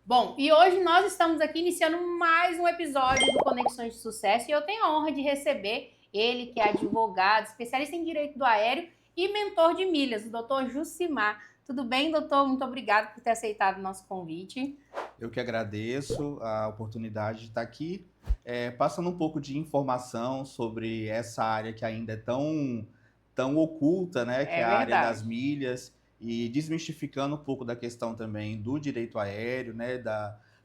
Bom, e hoje nós estamos aqui iniciando mais um episódio do Conexões de Sucesso e eu tenho a honra de receber ele, que é advogado, especialista em direito do aéreo e mentor de milhas, o doutor Jucimar. Tudo bem, doutor? Muito obrigado por ter aceitado o nosso convite. Eu que agradeço a oportunidade de estar aqui, passando um pouco de informação sobre essa área que ainda é tão oculta, né, que É é a área das verdade. milhas, e desmistificando um pouco da questão também do direito aéreo, né,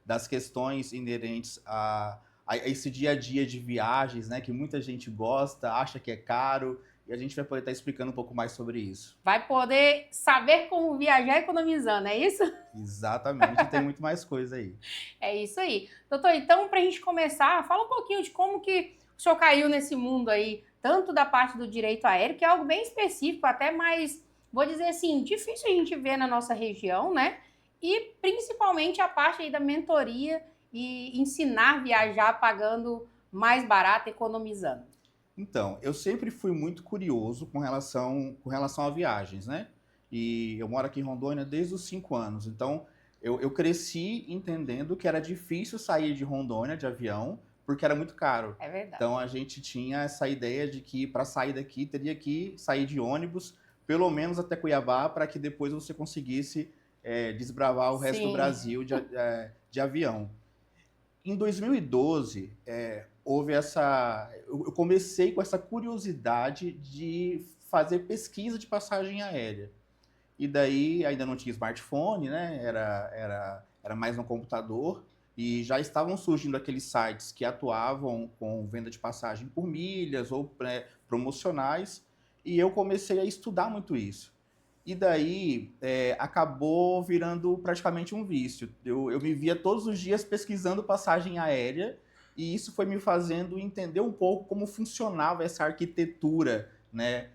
das questões inerentes a esse dia a dia de viagens, né, que muita gente gosta, acha que é caro, e a gente vai poder estar explicando um pouco mais sobre isso. Vai poder saber como viajar economizando, é isso? Exatamente, e tem muito mais coisa aí. É isso aí. Doutor, então, para a gente começar, fala um pouquinho de como que o senhor caiu nesse mundo aí, tanto da parte do direito aéreo, que é algo bem específico, até mais, vou dizer assim, difícil a gente ver na nossa região, né? E principalmente a parte aí da mentoria e ensinar a viajar pagando mais barato, economizando. Então, eu sempre fui muito curioso com relação a viagens, né? E eu moro aqui em Rondônia desde os 5 anos. Então, eu cresci entendendo que era difícil sair de Rondônia de avião, porque era muito caro. É verdade. Então, a gente tinha essa ideia de que para sair daqui teria que sair de ônibus, pelo menos até Cuiabá, para que depois você conseguisse desbravar o resto do Sim. Brasil de avião. Em 2012, houve essa. Eu comecei com essa curiosidade de fazer pesquisa de passagem aérea. E daí ainda não tinha smartphone, né? Era mais no computador. E já estavam surgindo aqueles sites que atuavam com venda de passagem por milhas ou promocionais. E eu comecei a estudar muito isso. E daí acabou virando praticamente um vício. Eu me via todos os dias pesquisando passagem aérea e isso foi me fazendo entender um pouco como funcionava essa arquitetura, né,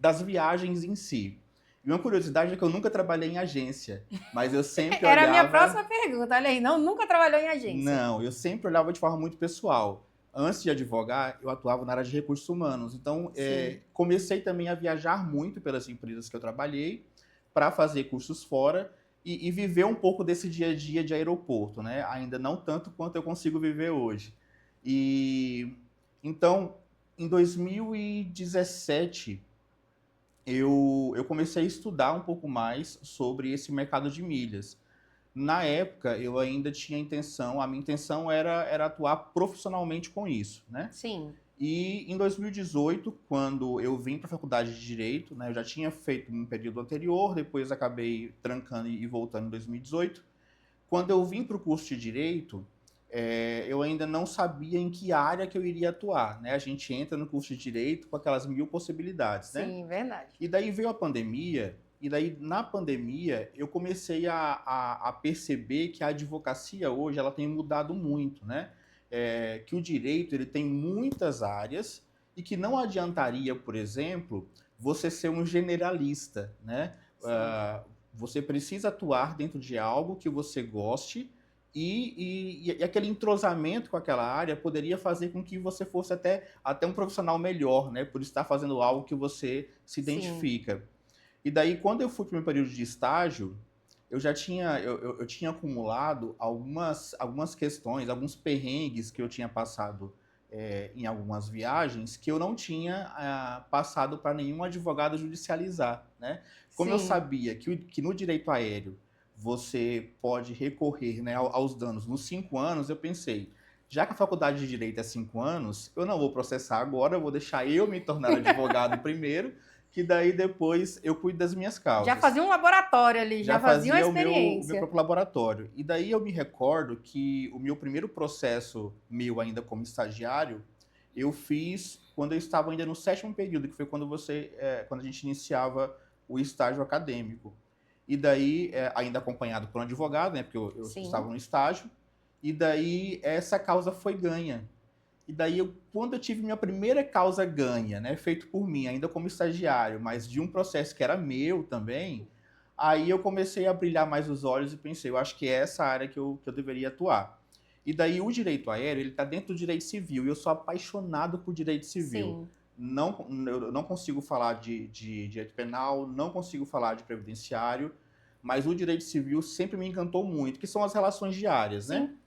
das viagens em si. E uma curiosidade é que eu nunca trabalhei em agência, mas eu sempre Era a minha olhava. próxima pergunta, olha aí, não, nunca trabalhou em agência. Não, eu sempre olhava de forma muito pessoal. Antes de advogar, eu atuava na área de recursos humanos. Então, Sim. comecei também a viajar muito pelas empresas que eu trabalhei para fazer cursos fora e viver um pouco desse dia a dia de aeroporto, né? Ainda não tanto quanto eu consigo viver hoje. E então, em 2017, eu comecei a estudar um pouco mais sobre esse mercado de milhas. Na época, eu ainda tinha a minha intenção era atuar profissionalmente com isso, né? Sim. E em 2018, quando eu vim para a faculdade de Direito, né, eu já tinha feito um período anterior, depois acabei trancando e voltando em 2018. Quando eu vim para o curso de Direito, eu ainda não sabia em que área que eu iria atuar, né? A gente entra no curso de Direito com aquelas mil possibilidades, né? Sim, verdade. E daí veio a pandemia, e daí na pandemia eu comecei a perceber que a advocacia hoje ela tem mudado muito, né? Que o direito ele tem muitas áreas e que não adiantaria, por exemplo, você ser um generalista, né? Sim. Você precisa atuar dentro de algo que você goste e aquele entrosamento com aquela área poderia fazer com que você fosse até um profissional melhor, né? Por estar fazendo algo que você se Sim. identifica. E daí, quando eu fui para o meu período de estágio, eu tinha acumulado algumas questões, alguns perrengues que eu tinha passado em algumas viagens que eu não tinha passado para nenhum advogado judicializar, né? Como eu Sim. sabia que no direito aéreo você pode recorrer, né, aos danos nos 5 anos, eu pensei, já que a faculdade de Direito é 5 anos, eu não vou processar agora, eu vou deixar eu me tornar advogado primeiro, que daí depois eu cuido das minhas Já causas. fazia um laboratório ali, Já já fazia uma fazia o meu experiência. próprio laboratório. E daí eu me recordo que o meu primeiro processo, meu ainda como estagiário, eu fiz quando eu estava ainda no sétimo período, que foi quando a gente iniciava o estágio acadêmico. E daí, ainda acompanhado por um advogado, né, porque eu estava Sim. no estágio, e daí essa causa foi ganha. E daí, quando eu tive minha primeira causa ganha, né, feito por mim, ainda como estagiário, mas de um processo que era meu também, aí eu comecei a brilhar mais os olhos e pensei, eu acho que é essa área que eu deveria atuar. E daí o direito aéreo, ele está dentro do direito civil, e eu sou apaixonado por direito civil. Sim. Não, eu não consigo falar de direito penal, não consigo falar de previdenciário, mas o direito civil sempre me encantou muito, que são as relações diárias, né? Sim.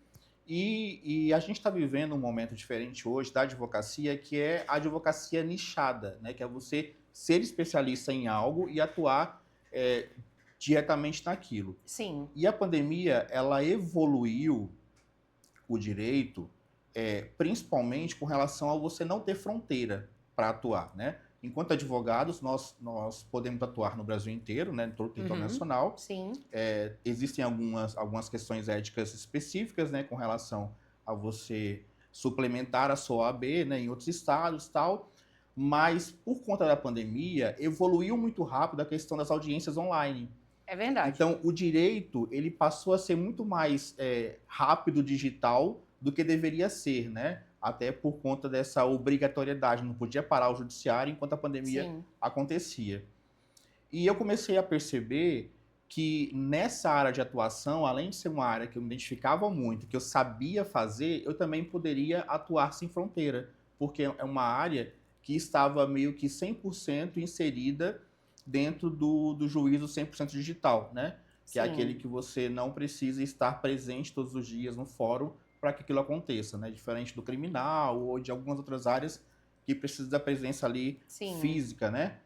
E a gente está vivendo um momento diferente hoje da advocacia, que é a advocacia nichada, né? Que é você ser especialista em algo e atuar diretamente naquilo. Sim. E a pandemia, ela evoluiu o direito, principalmente com relação a você não ter fronteira para atuar, né? Enquanto advogados, nós podemos atuar no Brasil inteiro, né, em todo o território nacional. Sim. Existem algumas questões éticas específicas, né, com relação a você suplementar a sua OAB, né, em outros estados e tal, mas por conta da pandemia, evoluiu muito rápido a questão das audiências online. É verdade. Então, o direito, ele passou a ser muito mais rápido, digital, do que deveria ser, né? Até por conta dessa obrigatoriedade, não podia parar o judiciário enquanto a pandemia Sim. acontecia. E eu comecei a perceber que nessa área de atuação, além de ser uma área que eu me identificava muito, que eu sabia fazer, eu também poderia atuar sem fronteira, porque é uma área que estava meio que 100% inserida dentro do juízo 100% digital, né? Que é aquele Sim. que você não precisa estar presente todos os dias no fórum para que aquilo aconteça, né? Diferente do criminal ou de algumas outras áreas que precisa da presença ali Sim. física, né?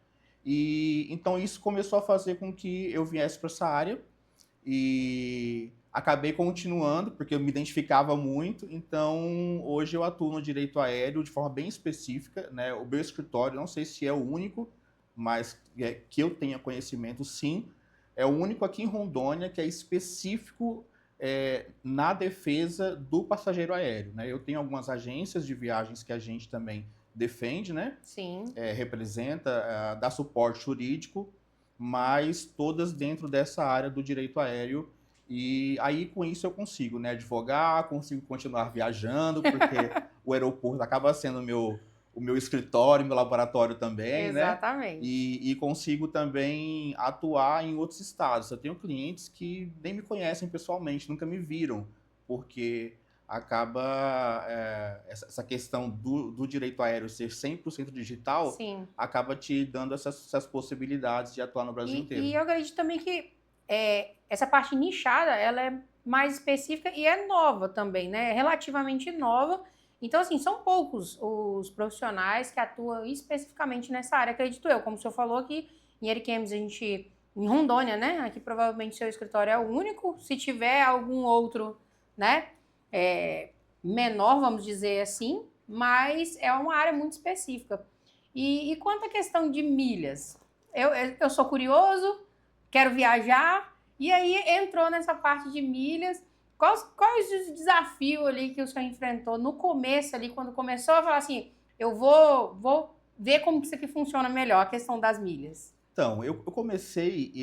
E então isso começou a fazer com que eu viesse para essa área e acabei continuando porque eu me identificava muito. Então hoje eu atuo no direito aéreo de forma bem específica, né? O meu escritório, não sei se é o único, mas que eu tenha conhecimento, sim, é o único aqui em Rondônia que é específico na defesa do passageiro aéreo, né? Eu tenho algumas agências de viagens que a gente também defende, né? Sim. Representa, dá suporte jurídico, mas todas dentro dessa área do direito aéreo. E aí, com isso, eu consigo, né, advogar, consigo continuar viajando, porque o aeroporto acaba sendo o meu escritório, meu laboratório também, né? Exatamente. E consigo também atuar em outros estados. Eu tenho clientes que nem me conhecem pessoalmente, nunca me viram, porque acaba essa questão do direito aéreo ser 100% digital, Sim. acaba te dando essas possibilidades de atuar no Brasil E inteiro. eu acredito também que essa parte nichada, ela é mais específica e é nova também, né? É relativamente nova. Então, assim, são poucos os profissionais que atuam especificamente nessa área, acredito eu. Como o senhor falou aqui, em Ariquemes, em Rondônia, né? Aqui provavelmente seu escritório é o único. Se tiver algum outro, né? Menor, vamos dizer assim, mas é uma área muito específica. E quanto à questão de milhas? Eu sou curioso, quero viajar, e aí entrou nessa parte de milhas. Quais os desafios ali que o senhor enfrentou no começo ali, quando começou a falar assim, eu vou ver como que isso aqui funciona melhor, a questão das milhas? Então, eu comecei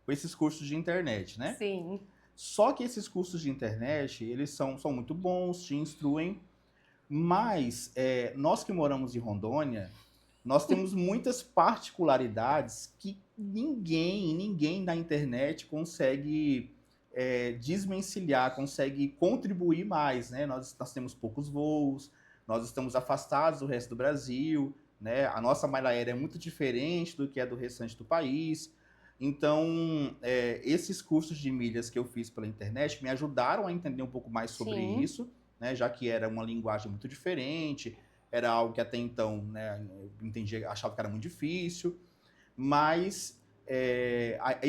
com esses cursos de internet, né? Sim. Só que esses cursos de internet, eles são muito bons, te instruem, mas nós que moramos em Rondônia, nós temos muitas particularidades que ninguém na internet consegue desvencilhar, consegue contribuir mais, né? Nós temos poucos voos, nós estamos afastados do resto do Brasil, né? A nossa malha aérea é muito diferente do que é do restante do país. Então, esses cursos de milhas que eu fiz pela internet me ajudaram a entender um pouco mais sobre Sim. isso, né? Já que era uma linguagem muito diferente, era algo que até então, né, eu entendia, achava que era muito difícil, mas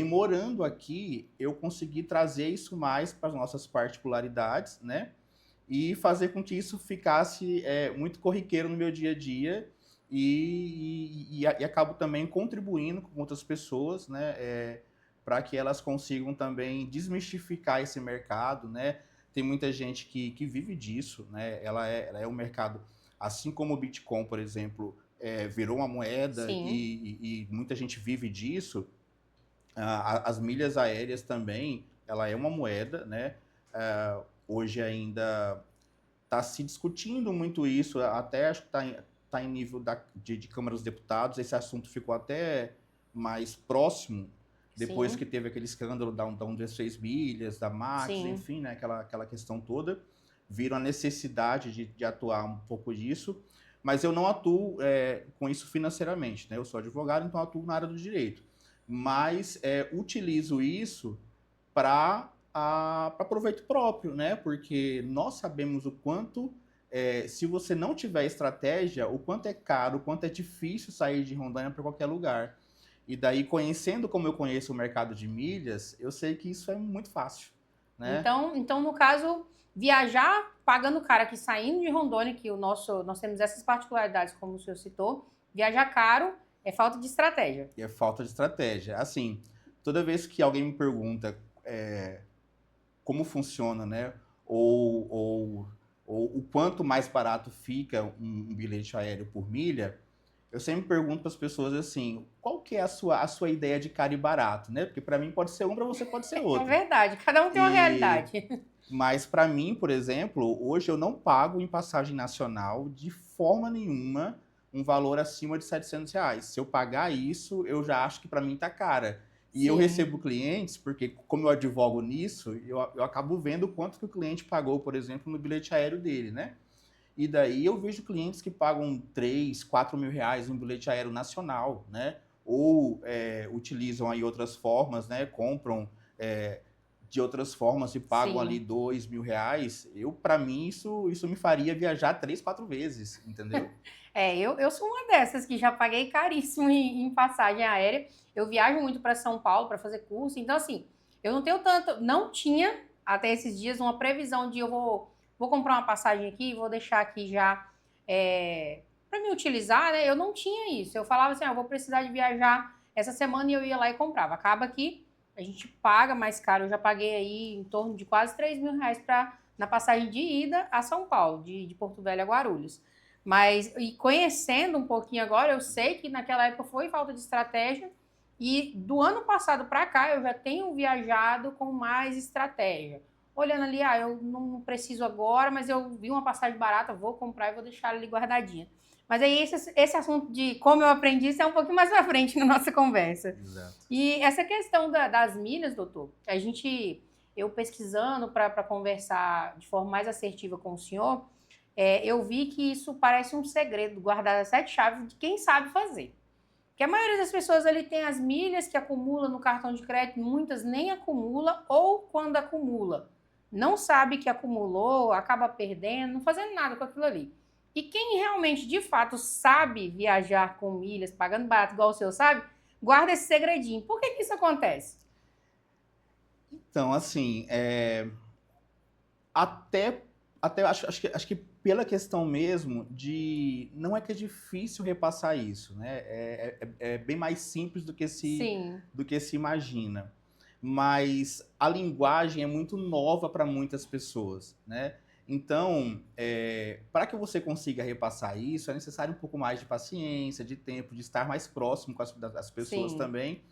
morando aqui, eu consegui trazer isso mais para as nossas particularidades, né? E fazer com que isso ficasse muito corriqueiro no meu dia a dia e acabo também contribuindo com outras pessoas, né? Para que elas consigam também desmistificar esse mercado, né? Tem muita gente que vive disso, né? Ela é um mercado, assim como o Bitcoin, por exemplo, virou uma moeda Sim. e muita gente vive disso. As milhas aéreas também, ela é uma moeda, né? Hoje ainda está se discutindo muito isso, até acho que tá em nível de Câmara dos Deputados, esse assunto ficou até mais próximo, depois Sim. que teve aquele escândalo da 16 milhas, da Max, Sim. enfim, né, aquela questão toda, viram a necessidade de atuar um pouco disso, mas eu não atuo com isso financeiramente, né, eu sou advogado, então atuo na área do direito. mas utilizo isso para proveito próprio, né? Porque nós sabemos o quanto, se você não tiver estratégia, o quanto é caro, o quanto é difícil sair de Rondônia para qualquer lugar. E daí, conhecendo como eu conheço o mercado de milhas, eu sei que isso é muito fácil, né? Então, no caso, viajar pagando caro aqui saindo de Rondônia, que nós temos essas particularidades, como o senhor citou, viajar caro é falta de estratégia. E é falta de estratégia. Assim, toda vez que alguém me pergunta como funciona, né? Ou o quanto mais barato fica um bilhete aéreo por milha, eu sempre pergunto para as pessoas assim, qual que é a sua ideia de caro e barato, né? Porque para mim pode ser um, para você pode ser É outro. verdade, cada um tem uma E realidade. mas para mim, por exemplo, hoje eu não pago em passagem nacional de forma nenhuma um valor acima de R$ 700. Se eu pagar isso, eu já acho que para mim tá cara. E eu Sim, recebo clientes, porque como eu advogo nisso, eu acabo vendo quanto que o cliente pagou, por exemplo, no bilhete aéreo dele, né? E daí eu vejo clientes que pagam 3, 4 mil reais em bilhete aéreo nacional, né? Ou utilizam aí outras formas, né? Compram de outras formas e pagam ali sim. 2 mil reais. Para mim, isso me faria viajar 3, 4 vezes, entendeu? Eu sou uma dessas que já paguei caríssimo em passagem aérea. Eu viajo muito para São Paulo para fazer curso, então assim, eu não tenho tanto, não tinha até esses dias uma previsão de vou comprar uma passagem aqui, vou deixar aqui já para me utilizar, né? Eu não tinha isso. Eu falava assim, eu vou precisar de viajar essa semana e eu ia lá e comprava. Acaba que a gente paga mais caro. Eu já paguei aí em torno de quase 3 mil reais na passagem de ida a São Paulo, de Porto Velho a Guarulhos. Mas, e conhecendo um pouquinho agora, eu sei que naquela época foi falta de estratégia. E do ano passado para cá, eu já tenho viajado com mais estratégia. Olhando ali, eu não preciso agora, mas eu vi uma passagem barata, vou comprar e vou deixar ali guardadinha. Mas aí esse assunto de como eu aprendi, isso é um pouquinho mais pra frente na nossa conversa. Exato. E essa questão das milhas, doutor, eu pesquisando para conversar de forma mais assertiva com o senhor, eu vi que isso parece um segredo guardado a sete chaves de quem sabe fazer. Que a maioria das pessoas ali tem as milhas que acumula no cartão de crédito, muitas nem acumula ou quando acumula, não sabe que acumulou, acaba perdendo, não fazendo nada com aquilo ali. E quem realmente, de fato, sabe viajar com milhas, pagando barato, igual o senhor sabe, guarda esse segredinho. Por que isso acontece? Então, assim, até, até acho que pela questão mesmo de. Não é que é difícil repassar isso, né? É bem mais simples Sim, do que se imagina. Mas a linguagem é muito nova para muitas pessoas, né? Então, para que você consiga repassar isso, é necessário um pouco mais de paciência, de tempo, de estar mais próximo com das pessoas sim. também.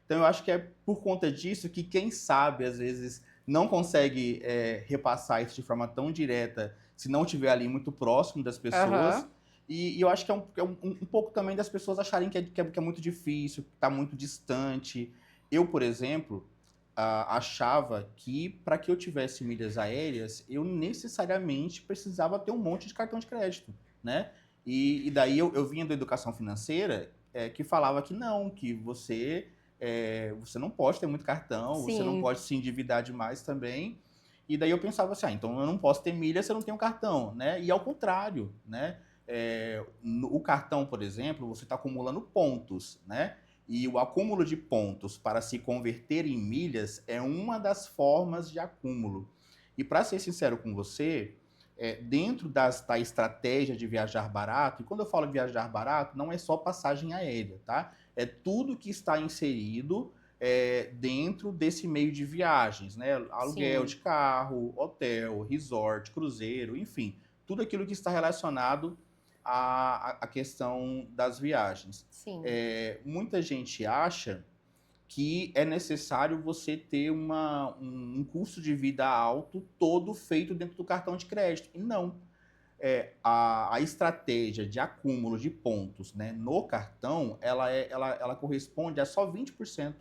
Então, eu acho que é por conta disso que quem sabe, às vezes, não consegue repassar isso de forma tão direta se não estiver ali muito próximo das pessoas. Aham. E eu acho que um pouco também das pessoas acharem que é muito difícil, que está muito distante. Eu, por exemplo, achava que para que eu tivesse milhas aéreas, eu necessariamente precisava ter um monte de cartão de crédito, né? E daí eu vinha da educação financeira que falava que não, que você não pode ter muito cartão, você não Sim. pode se endividar demais também. E daí eu pensava assim, então eu não posso ter milha se eu não tenho cartão, né? E ao contrário, né? O cartão, por exemplo, você está acumulando pontos, né? E o acúmulo de pontos para se converter em milhas é uma das formas de acúmulo. E para ser sincero com você, dentro da estratégia de viajar barato, e quando eu falo viajar barato, não é só passagem aérea, tá? É tudo que está inserido dentro desse meio de viagens, né? Aluguel Sim, de carro, hotel, resort, cruzeiro, enfim, tudo aquilo que está relacionado à questão das viagens. sim. Muita gente acha que é necessário você ter um custo de vida alto todo feito dentro do cartão de crédito. E não. A estratégia de acúmulo de pontos, né, no cartão, ela corresponde a só 20%.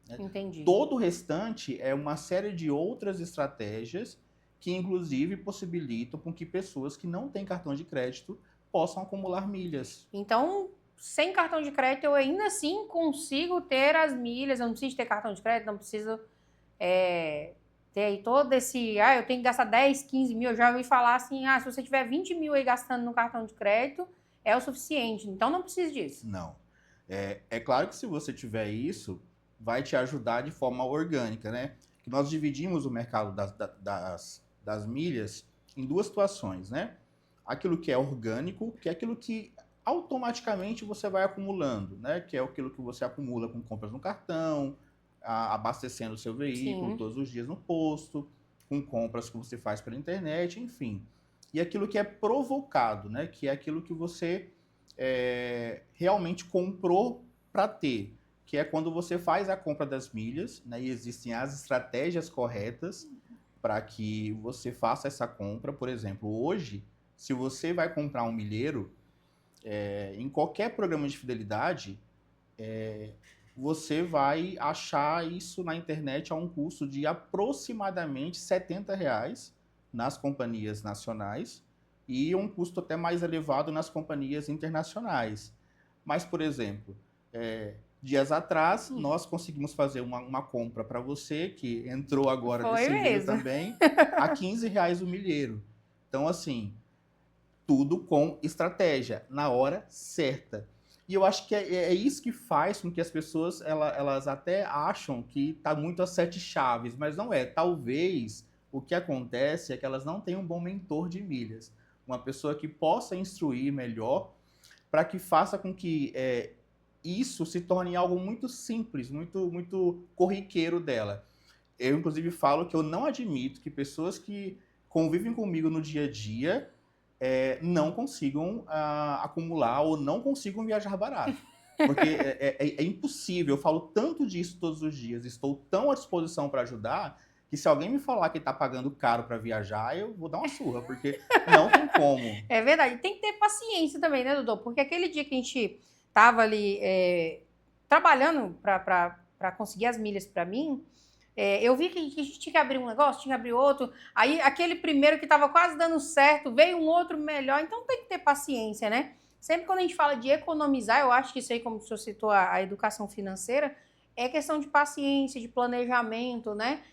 Né? Entendi. Todo o restante é uma série de outras estratégias que, inclusive, possibilitam com que pessoas que não têm cartão de crédito possam acumular milhas. Então, sem cartão de crédito, eu ainda assim consigo ter as milhas, eu não preciso ter cartão de crédito, não preciso ter aí todo esse, eu tenho que gastar 10, 15 mil, eu já ouvi falar assim, se você tiver 20 mil aí gastando no cartão de crédito, é o suficiente, então não precisa disso. Não. É claro que se você tiver isso, vai te ajudar de forma orgânica, né? Que nós dividimos o mercado das milhas em duas situações, né? Aquilo que é orgânico, que é aquilo que automaticamente você vai acumulando, né? Que é aquilo que você acumula com compras no cartão, abastecendo o seu veículo Sim. todos os dias no posto, com compras que você faz pela internet, enfim. E aquilo que é provocado, né? Que é aquilo que você realmente comprou para ter, que é quando você faz a compra das milhas, né? E existem as estratégias corretas para que você faça essa compra. Por exemplo, hoje, se você vai comprar um milheiro, em qualquer programa de fidelidade, você vai achar isso na internet a um custo de aproximadamente R$ 70 nas companhias nacionais e um custo até mais elevado nas companhias internacionais. Mas, por exemplo, dias atrás, nós conseguimos fazer uma compra para você, que entrou agora Foi nesse e-mail mesmo. também, a R$ 15 o milheiro. Então, assim, tudo com estratégia, na hora certa. E eu acho que é isso que faz com que as pessoas elas até acham que está muito a sete chaves, mas não é. Talvez o que acontece é que elas não têm um bom mentor de milhas. Uma pessoa que possa instruir melhor para que faça com que isso se torne algo muito simples, muito, muito corriqueiro dela. Eu, inclusive, falo que eu não admito que pessoas que convivem comigo no dia a dia não consigam acumular ou não consigam viajar barato. Porque é impossível. Eu falo tanto disso todos os dias, estou tão à disposição para ajudar, que se alguém me falar que está pagando caro para viajar, eu vou dar uma surra, porque não tem como. É verdade. Tem que ter paciência também, né, Dudu? Porque aquele dia que a gente tava ali trabalhando para conseguir as milhas para mim, eu vi que a gente tinha que abrir um negócio, tinha que abrir outro. Aí aquele primeiro que estava quase dando certo, veio um outro melhor. Então tem que ter paciência, né? Sempre quando a gente fala de economizar, eu acho que isso aí, como o senhor citou, a educação financeira, é questão de paciência, de planejamento, né?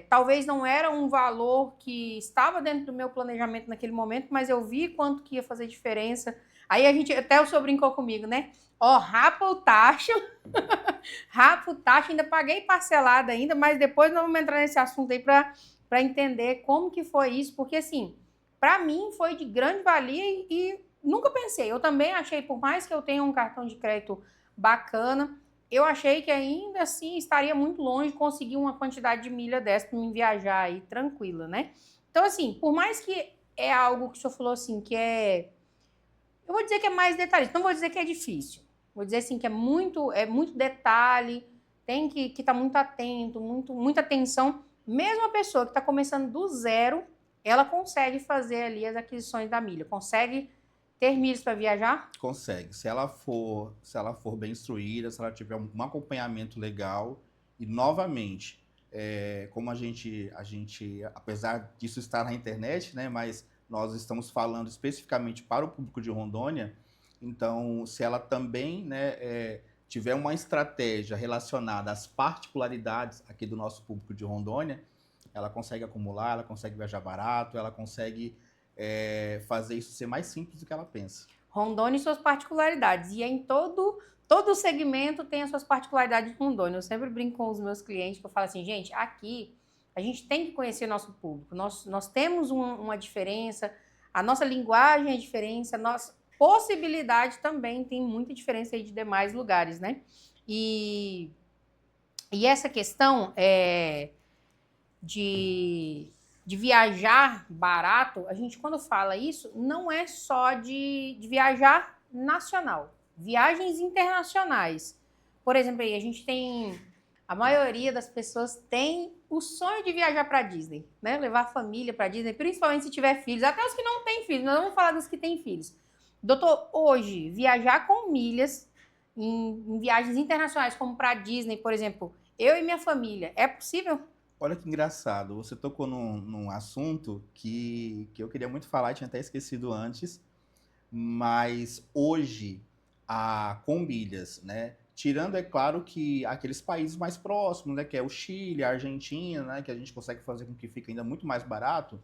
Talvez não era um valor que estava dentro do meu planejamento naquele momento, mas eu vi quanto que ia fazer diferença. Aí até o senhor brincou comigo, né? Rapa o taxa, rapa o taxa, ainda paguei parcelada ainda, mas depois nós vamos entrar nesse assunto aí para entender como que foi isso, porque assim, para mim foi de grande valia e nunca pensei. Eu também achei, por mais que eu tenha um cartão de crédito bacana, eu achei que ainda assim estaria muito longe de conseguir uma quantidade de milha dessa para me viajar aí tranquila, né? Então, assim, por mais que é algo que o senhor falou assim, que eu vou dizer que é mais detalhista, não vou dizer que é difícil. Vou dizer assim que é muito detalhe, tem que estar muito atento, muita atenção. Mesmo a pessoa que está começando do zero, ela consegue fazer ali as aquisições da milha, consegue ter milhas para viajar? Consegue. Se ela for bem instruída, se ela tiver um acompanhamento legal e novamente, como a gente, apesar disso estar na internet, né, mas nós estamos falando especificamente para o público de Rondônia, então se ela também, né, tiver uma estratégia relacionada às particularidades aqui do nosso público de Rondônia, ela consegue acumular, ela consegue viajar barato, ela consegue fazer isso ser mais simples do que ela pensa. Rondônia e suas particularidades. E em todo segmento tem as suas particularidades de Rondônia. Eu sempre brinco com os meus clientes, que eu falo assim, gente, aqui a gente tem que conhecer nosso público. Nós temos uma diferença, a nossa linguagem é diferente, a nossa possibilidade também tem muita diferença aí de demais lugares, né? E essa questão de viajar barato, a gente quando fala isso, não é só de viajar nacional, viagens internacionais. Por exemplo, aí a gente tem, a maioria das pessoas tem o sonho de viajar para Disney, né? Levar a família para Disney, principalmente se tiver filhos, até os que não têm filhos, nós vamos falar dos que têm filhos. Doutor, hoje, viajar com milhas em viagens internacionais, como para Disney, por exemplo, eu e minha família, é possível? Olha que engraçado, você tocou num assunto que eu queria muito falar, tinha até esquecido antes, mas hoje com milhas, né? Tirando, é claro, que aqueles países mais próximos, né? Que é o Chile, a Argentina, né? Que a gente consegue fazer com que fique ainda muito mais barato.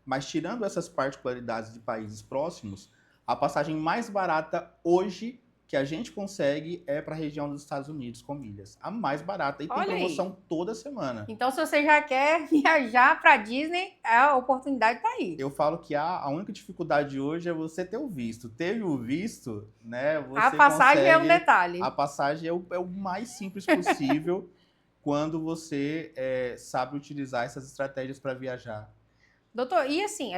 Mas tirando essas particularidades de países próximos, a passagem mais barata hoje que a gente consegue é para a região dos Estados Unidos com milhas. A mais barata. E tem Olha aí. promoção toda semana. Então, se você já quer viajar para Disney, a oportunidade está aí. Eu falo que a única dificuldade hoje é você ter o visto. Teve o visto, né? Você A passagem é um consegue. detalhe. A passagem é o mais simples possível quando você sabe utilizar essas estratégias para viajar. Doutor, e assim,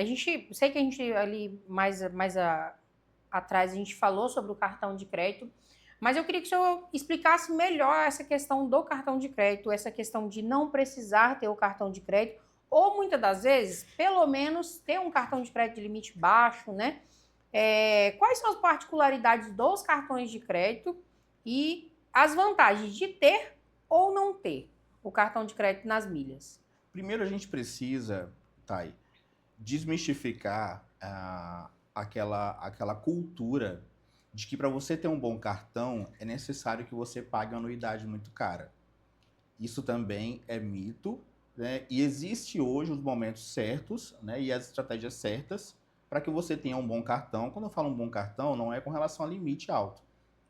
sei que a gente ali atrás a gente falou sobre o cartão de crédito, mas eu queria que o senhor explicasse melhor essa questão do cartão de crédito, essa questão de não precisar ter o cartão de crédito, ou muitas das vezes, pelo menos, ter um cartão de crédito de limite baixo, né? Quais são as particularidades dos cartões de crédito e as vantagens de ter ou não ter o cartão de crédito nas milhas? Primeiro a gente precisa, Thay, desmistificar aquela cultura de que para você ter um bom cartão é necessário que você pague uma anuidade muito cara. Isso também é mito, né? E existe hoje os momentos certos, né? E as estratégias certas para que você tenha um bom cartão. Quando eu falo um bom cartão, não é com relação a limite alto,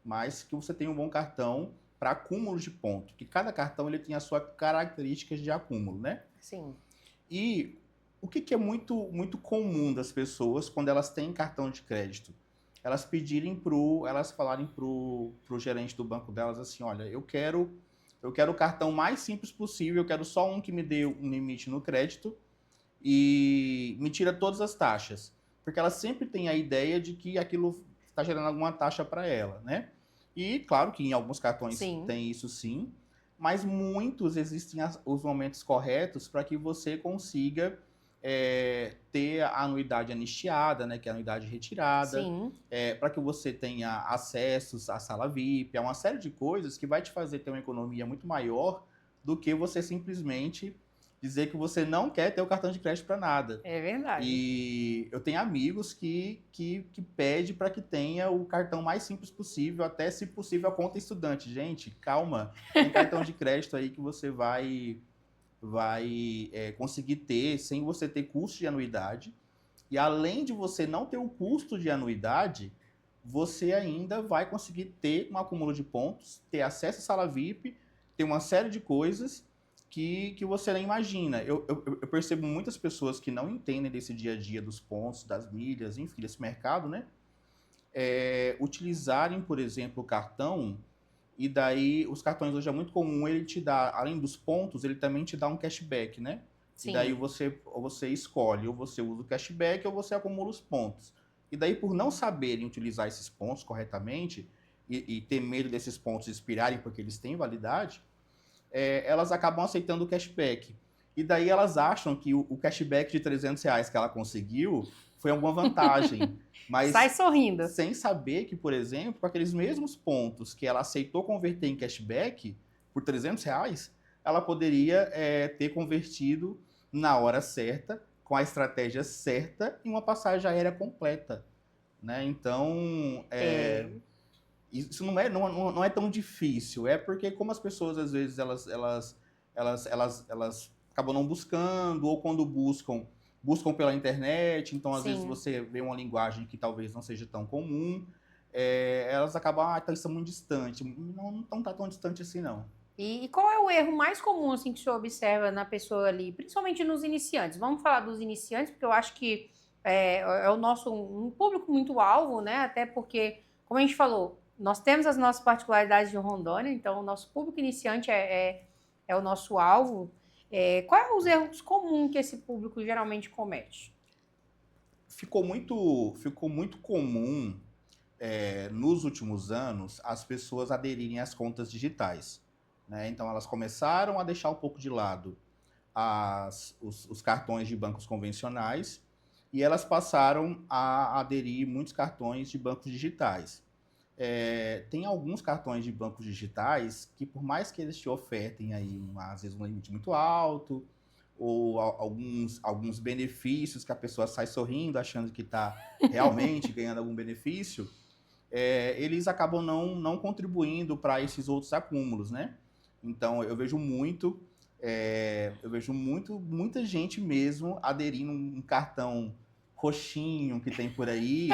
mas que você tenha um bom cartão para acúmulo de pontos, porque cada cartão ele tem a sua características de acúmulo, né? Sim. E o que é muito, muito comum das pessoas quando elas têm cartão de crédito? Elas falarem pro gerente do banco delas assim, olha, eu quero o cartão mais simples possível, eu quero só um que me dê um limite no crédito e me tira todas as taxas. Porque ela sempre tem a ideia de que aquilo está gerando alguma taxa para ela, né? E claro que em alguns cartões tem isso sim, mas muitos existem os momentos corretos para que você consiga ter a anuidade anistiada, né, que é a anuidade retirada, para que você tenha acessos à sala VIP, a uma série de coisas que vai te fazer ter uma economia muito maior do que você simplesmente dizer que você não quer ter o cartão de crédito para nada. É verdade. E eu tenho amigos que pedem para que tenha o cartão mais simples possível, até se possível a conta estudante. Gente, calma, tem cartão de crédito aí que você vai conseguir ter sem você ter custo de anuidade. E além de você não ter o custo de anuidade, você ainda vai conseguir ter um acúmulo de pontos, ter acesso à sala VIP, ter uma série de coisas que você nem imagina. Eu percebo muitas pessoas que não entendem desse dia a dia dos pontos, das milhas, enfim, desse mercado, né? Utilizarem, por exemplo, o cartão. E daí, os cartões hoje é muito comum, ele te dá, além dos pontos, ele também te dá um cashback, né? Sim. E daí você escolhe, ou você usa o cashback, ou você acumula os pontos. E daí, por não saberem utilizar esses pontos corretamente, e ter medo desses pontos expirarem porque eles têm validade, elas acabam aceitando o cashback. E daí elas acham que o cashback de R$ 300 que ela conseguiu foi alguma vantagem. Mas sai sorrindo. Sem saber que, por exemplo, com aqueles mesmos pontos que ela aceitou converter em cashback por R$ 300, ela poderia ter convertido na hora certa, com a estratégia certa, em uma passagem aérea completa. Né? Então, isso não é tão difícil. É porque como as pessoas, às vezes, elas acabam não buscando, ou quando buscam pela internet, então às vezes você vê uma linguagem que talvez não seja tão comum, elas acabam, então isso é muito distante. Não tá tão distante assim, não. E qual é o erro mais comum assim, que o senhor observa na pessoa ali, principalmente nos iniciantes? Vamos falar dos iniciantes, porque eu acho que é o nosso um público muito alvo, né? Até porque, como a gente falou, nós temos as nossas particularidades de Rondônia, então o nosso público iniciante é o nosso alvo. Quais são os erros comuns que esse público geralmente comete? Ficou muito comum, nos últimos anos, as pessoas aderirem às contas digitais. Né? Então, elas começaram a deixar um pouco de lado os cartões de bancos convencionais e elas passaram a aderir muitos cartões de bancos digitais. Tem alguns cartões de bancos digitais que, por mais que eles te ofertem aí, às vezes, um limite muito alto, ou alguns benefícios que a pessoa sai sorrindo, achando que está realmente ganhando algum benefício, eles acabam não contribuindo para esses outros acúmulos, né? Então, muita gente mesmo aderindo um cartão roxinho que tem por aí,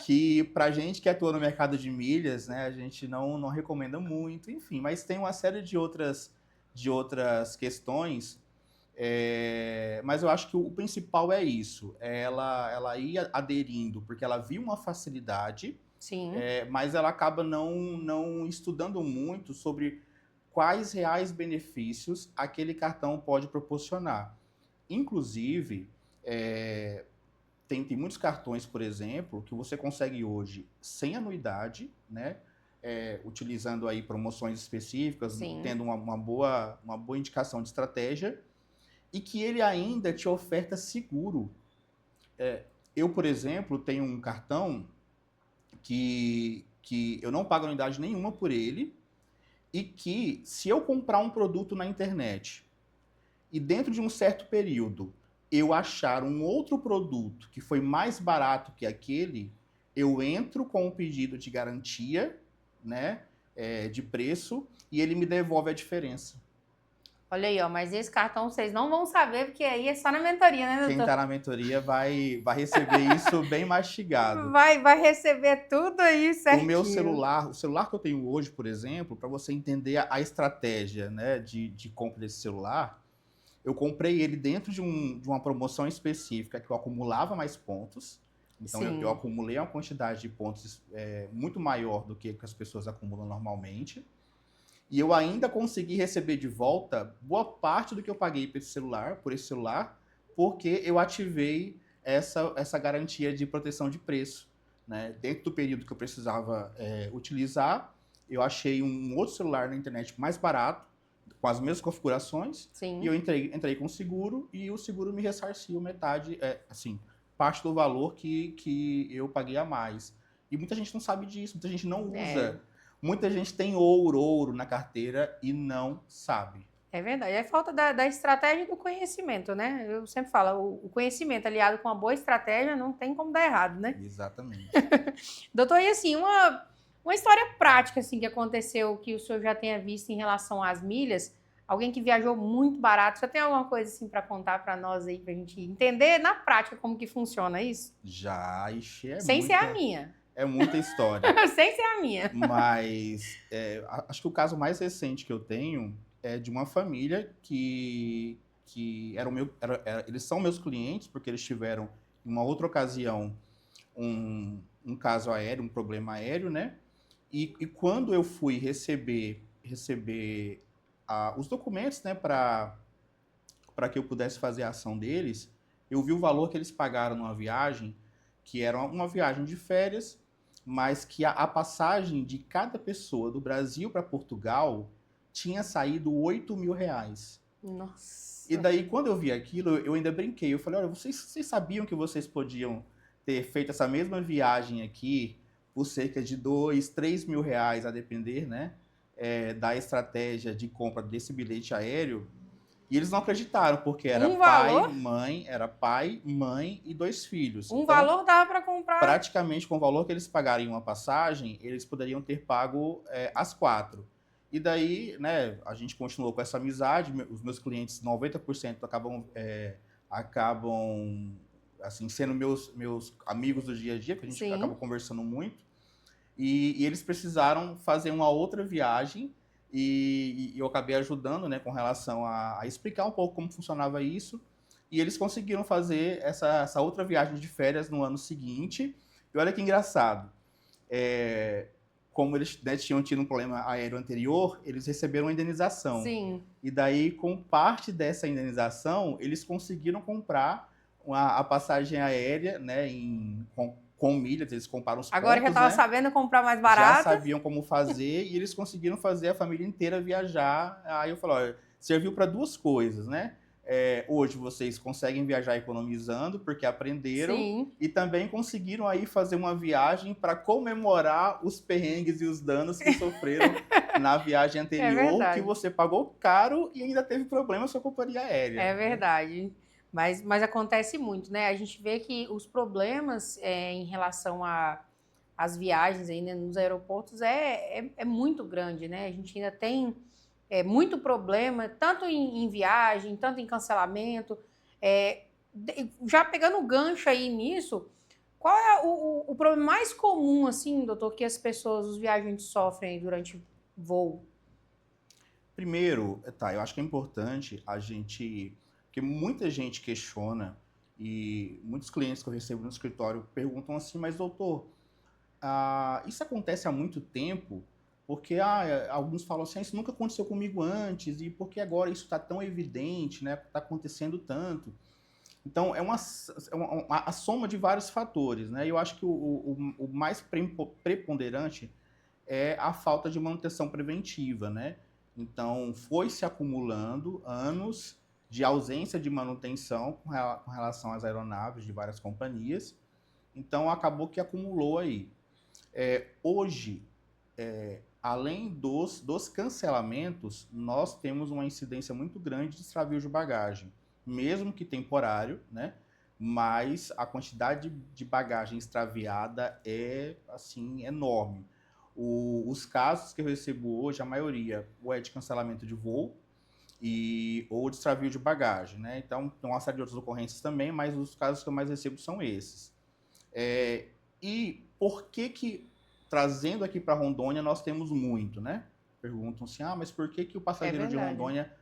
que pra gente que atua no mercado de milhas, né, a gente não recomenda muito, enfim, mas tem uma série de outras questões, mas eu acho que o principal é isso, ela ir aderindo, porque ela viu uma facilidade, Sim. mas ela acaba não estudando muito sobre quais reais benefícios aquele cartão pode proporcionar. Inclusive, tem muitos cartões, por exemplo, que você consegue hoje sem anuidade, né? Utilizando aí promoções específicas, Sim. tendo uma boa indicação de estratégia, e que ele ainda te oferta seguro. Eu, por exemplo, tenho um cartão que eu não pago anuidade nenhuma por ele, e que, se eu comprar um produto na internet e dentro de um certo período eu achar um outro produto que foi mais barato que aquele, eu entro com um pedido de garantia, né, de preço, e ele me devolve a diferença. Olha aí, ó, mas esse cartão vocês não vão saber, porque aí é só na mentoria, né, doutor? Quem está na mentoria vai receber isso bem mastigado. Vai receber tudo aí certinho. O meu celular, o celular que eu tenho hoje, por exemplo, para você entender a estratégia, né, de compra desse celular, eu comprei ele dentro de uma promoção específica que eu acumulava mais pontos. Então, eu acumulei uma quantidade de pontos muito maior do que as pessoas acumulam normalmente. E eu ainda consegui receber de volta boa parte do que eu paguei por esse celular, porque eu ativei essa garantia de proteção de preço, né? Dentro do período que eu precisava utilizar, eu achei um outro celular na internet mais barato, com as mesmas configurações. Sim. E eu entrei com o seguro, e o seguro me ressarciu metade, parte do valor que eu paguei a mais. E muita gente não sabe disso, muita gente não usa. Muita gente tem ouro na carteira e não sabe. É verdade. É falta da estratégia e do conhecimento, né? Eu sempre falo, o conhecimento aliado com uma boa estratégia não tem como dar errado, né? Exatamente. Doutor, e assim, uma história prática assim, que aconteceu, que o senhor já tenha visto em relação às milhas, alguém que viajou muito barato, você tem alguma coisa assim para contar para nós aí, pra gente entender na prática como que funciona isso? Já, Sem ser a minha. É muita história. Sem ser a minha. Mas acho que o caso mais recente que eu tenho é de uma família que eles são meus clientes, porque eles tiveram, em uma outra ocasião, um caso aéreo, um problema aéreo, né? E quando eu fui receber os documentos, né, para que eu pudesse fazer a ação deles, eu vi o valor que eles pagaram numa viagem, que era uma viagem de férias, mas que a passagem de cada pessoa do Brasil para Portugal tinha saído R$8.000. Nossa. E daí, quando eu vi aquilo, eu ainda brinquei. Eu falei, olha, vocês sabiam que vocês podiam ter feito essa mesma viagem aqui por cerca de R$2.000, R$3.000, a depender, né, da estratégia de compra desse bilhete aéreo? E eles não acreditaram, porque era pai, mãe e 2 filhos. Então, valor dava para comprar. Praticamente, com o valor que eles pagaram em uma passagem, eles poderiam ter pago as 4. E daí, né, a gente continuou com essa amizade. Os meus clientes, 90% acabam assim, sendo meus amigos do dia a dia, porque a gente acaba conversando muito. E eles precisaram fazer uma outra viagem, e eu acabei ajudando, né, com relação a explicar um pouco como funcionava isso. E eles conseguiram fazer essa outra viagem de férias no ano seguinte. E olha que engraçado. Como eles, né, tinham tido um problema aéreo anterior, eles receberam uma indenização. Sim. E daí, com parte dessa indenização, eles conseguiram comprar a passagem aérea, né, com milhas. Eles compraram os pontos, agora já estava sabendo comprar mais barato. Já sabiam como fazer, e eles conseguiram fazer a família inteira viajar. Aí eu falei, olha, serviu para 2 coisas, né? Hoje vocês conseguem viajar economizando, porque aprenderam. Sim. E também conseguiram aí fazer uma viagem para comemorar os perrengues e os danos que sofreram na viagem anterior, que você pagou caro e ainda teve problema com a companhia aérea. É verdade. Mas acontece muito, né? A gente vê que os problemas em relação a as viagens ainda nos aeroportos é muito grande, né? A gente ainda tem muito problema, tanto em viagem, tanto em cancelamento. Já pegando o gancho aí nisso, qual é o problema mais comum, assim, doutor, que as pessoas, os viajantes sofrem durante o voo? Primeiro, eu acho que é importante a gente, porque muita gente questiona e muitos clientes que eu recebo no escritório perguntam assim, mas doutor, isso acontece há muito tempo? Porque alguns falam assim, isso nunca aconteceu comigo antes e por que agora isso está tão evidente, né? Está acontecendo tanto. Então, a soma de vários fatores, né? E eu acho que o mais preponderante é a falta de manutenção preventiva, né? Então, foi se acumulando anos de ausência de manutenção com relação às aeronaves de várias companhias. Então, acabou que acumulou aí. Hoje, além dos cancelamentos, nós temos uma incidência muito grande de extravio de bagagem, mesmo que temporário, né? Mas a quantidade de bagagem extraviada é, assim, enorme. Os casos que eu recebo hoje, a maioria, ou é de cancelamento de voo, ou de extravio de bagagem, né? Então, tem uma série de outras ocorrências também, mas os casos que eu mais recebo são esses. E por que, trazendo aqui para Rondônia, nós temos muito, né? Perguntam assim, mas por que o passageiro de Verdade. Rondônia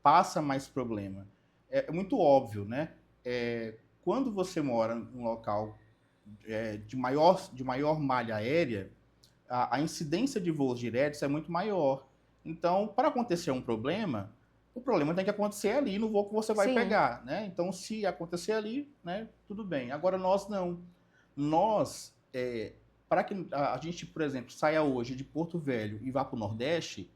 passa mais problema? É muito óbvio, né? Quando você mora em um local de maior malha aérea, a incidência de voos diretos é muito maior. Então, para acontecer um problema, o problema tem que acontecer ali no voo que você vai Sim, pegar, né? Então, se acontecer ali, né, tudo bem. Agora, nós não. Nós, para que a gente, por exemplo, saia hoje de Porto Velho e vá para o Nordeste,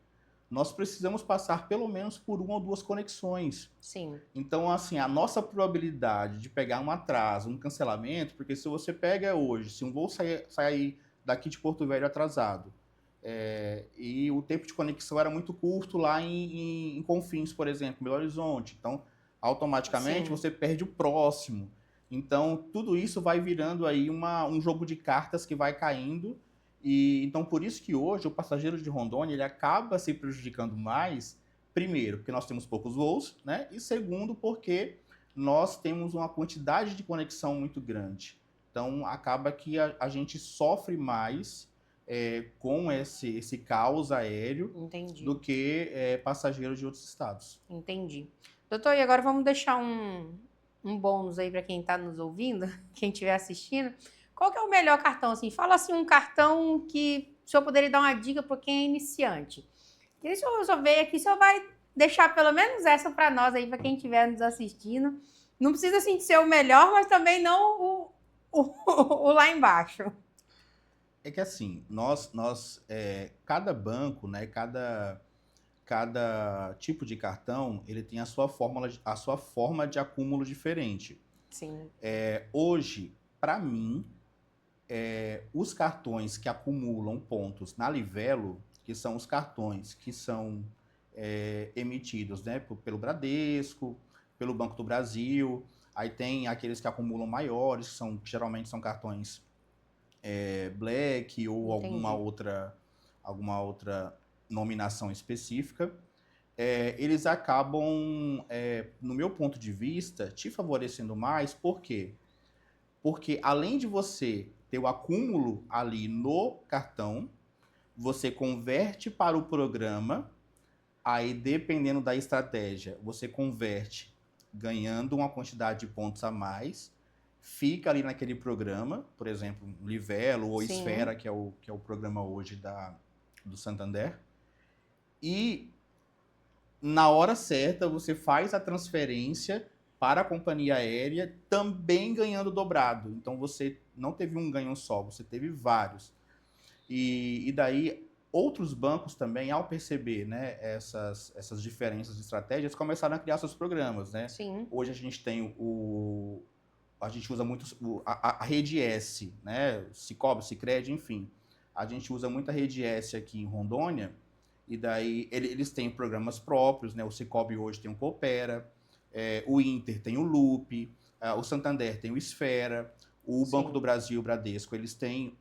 nós precisamos passar pelo menos por uma ou duas conexões. sim. Então, assim, a nossa probabilidade de pegar um atraso, um cancelamento, porque se você pega hoje, se um voo sair daqui de Porto Velho atrasado, e o tempo de conexão era muito curto lá em Confins, por exemplo, Belo Horizonte, então automaticamente Sim, você perde o próximo. Então, tudo isso vai virando aí um jogo de cartas que vai caindo. E então, por isso que hoje o passageiro de Rondônia ele acaba se prejudicando mais. Primeiro, porque nós temos poucos voos, né? E segundo, porque nós temos uma quantidade de conexão muito grande. Então, acaba que a gente sofre mais com esse caos aéreo entendi. do que passageiros de outros estados. Entendi. Doutor, e agora vamos deixar um bônus aí para quem está nos ouvindo, quem estiver assistindo. Qual que é o melhor cartão? Assim, fala assim um cartão que o senhor poderia dar uma dica para quem é iniciante. E se o senhor veio aqui, o senhor vai deixar pelo menos essa para nós aí, para quem estiver nos assistindo. Não precisa assim ser o melhor, mas também não o lá embaixo. É que assim, cada banco, né, cada tipo de cartão, ele tem a sua forma de acúmulo diferente. Sim. Hoje, para mim, os cartões que acumulam pontos na Livelo, que são os cartões que são emitidos, né, pelo Bradesco, pelo Banco do Brasil, aí tem aqueles que acumulam maiores, que geralmente são cartões Black ou Entendi. alguma outra nominação específica. Eles acabam, no meu ponto de vista, te favorecendo mais, por quê? Porque além de você ter o acúmulo ali no cartão, você converte para o programa, aí dependendo da estratégia, você converte ganhando uma quantidade de pontos a mais, fica ali naquele programa, por exemplo, Livelo ou Sim. Esfera, que é o programa hoje do Santander, e na hora certa você faz a transferência para a companhia aérea, também ganhando dobrado. Então você não teve um ganho só, você teve vários. E daí outros bancos também, ao perceber, né, essas diferenças de estratégias, começaram a criar seus programas, né? Sim. Hoje a gente tem a gente usa muito a rede S, né? Cicobi, Sicredi, enfim. A gente usa muito a rede S aqui em Rondônia, e daí eles têm programas próprios, né? O Cicobi hoje tem o Coopera, o Inter tem o Loop, o Santander tem o Esfera, o Banco do Sim. Brasil, o Bradesco, eles têm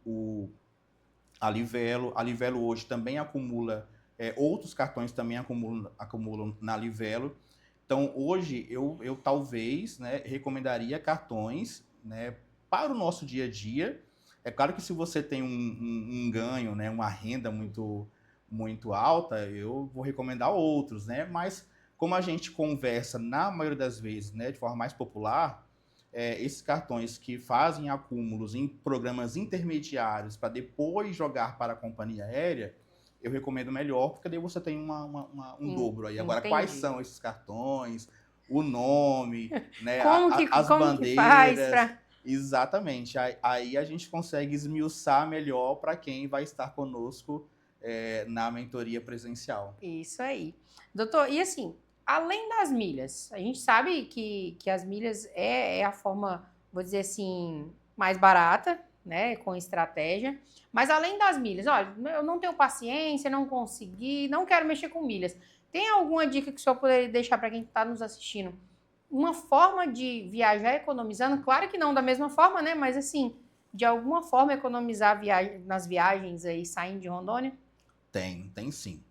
A Livelo hoje também acumula, outros cartões também acumulam na Livelo. Então, hoje, eu talvez, né, recomendaria cartões, né, para o nosso dia a dia. É claro que se você tem um ganho, né, uma renda muito alta, eu vou recomendar outros, né? Mas como a gente conversa, na maioria das vezes, né, de forma mais popular, esses cartões que fazem acúmulos em programas intermediários para depois jogar para a companhia aérea, eu recomendo melhor, porque daí você tem um dobro aí. Agora, quais Entendi. são esses cartões, o nome, né, as Como que faz bandeiras, para... exatamente. Aí a gente consegue esmiuçar melhor para quem vai estar conosco na mentoria presencial. Isso aí. Doutor, e assim, além das milhas, a gente sabe que as milhas é a forma, vou dizer assim, mais barata, né, com estratégia. Mas além das milhas, olha, eu não tenho paciência, não consegui, não quero mexer com milhas. Tem alguma dica que o senhor poderia deixar para quem está nos assistindo? Uma forma de viajar economizando? Claro que não da mesma forma, né? Mas assim, de alguma forma economizar nas viagens aí saindo de Rondônia? Tem sim.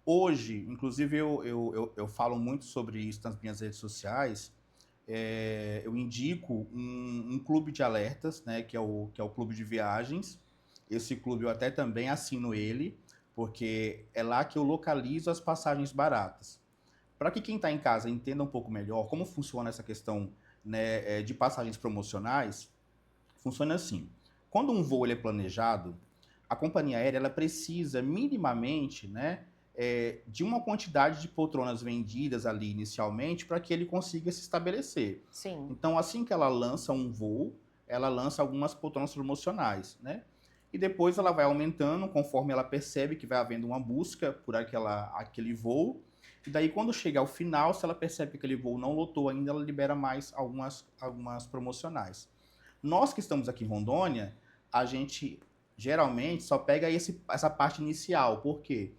Hoje, inclusive, eu falo muito sobre isso nas minhas redes sociais. Eu indico um clube de alertas, né, que é o Clube de Viagens. Esse clube eu até também assino ele, porque é lá que eu localizo as passagens baratas. Para que quem está em casa entenda um pouco melhor como funciona essa questão, né, de passagens promocionais, funciona assim. Quando um voo ele é planejado, a companhia aérea ela precisa minimamente, né, de uma quantidade de poltronas vendidas ali inicialmente para que ele consiga se estabelecer. Sim. Então, assim que ela lança um voo, ela lança algumas poltronas promocionais, né? E depois ela vai aumentando conforme ela percebe que vai havendo uma busca por aquele voo. E daí, quando chega ao final, se ela percebe que aquele voo não lotou ainda, ela libera mais algumas promocionais. Nós que estamos aqui em Rondônia, a gente geralmente só pega essa parte inicial. Por quê?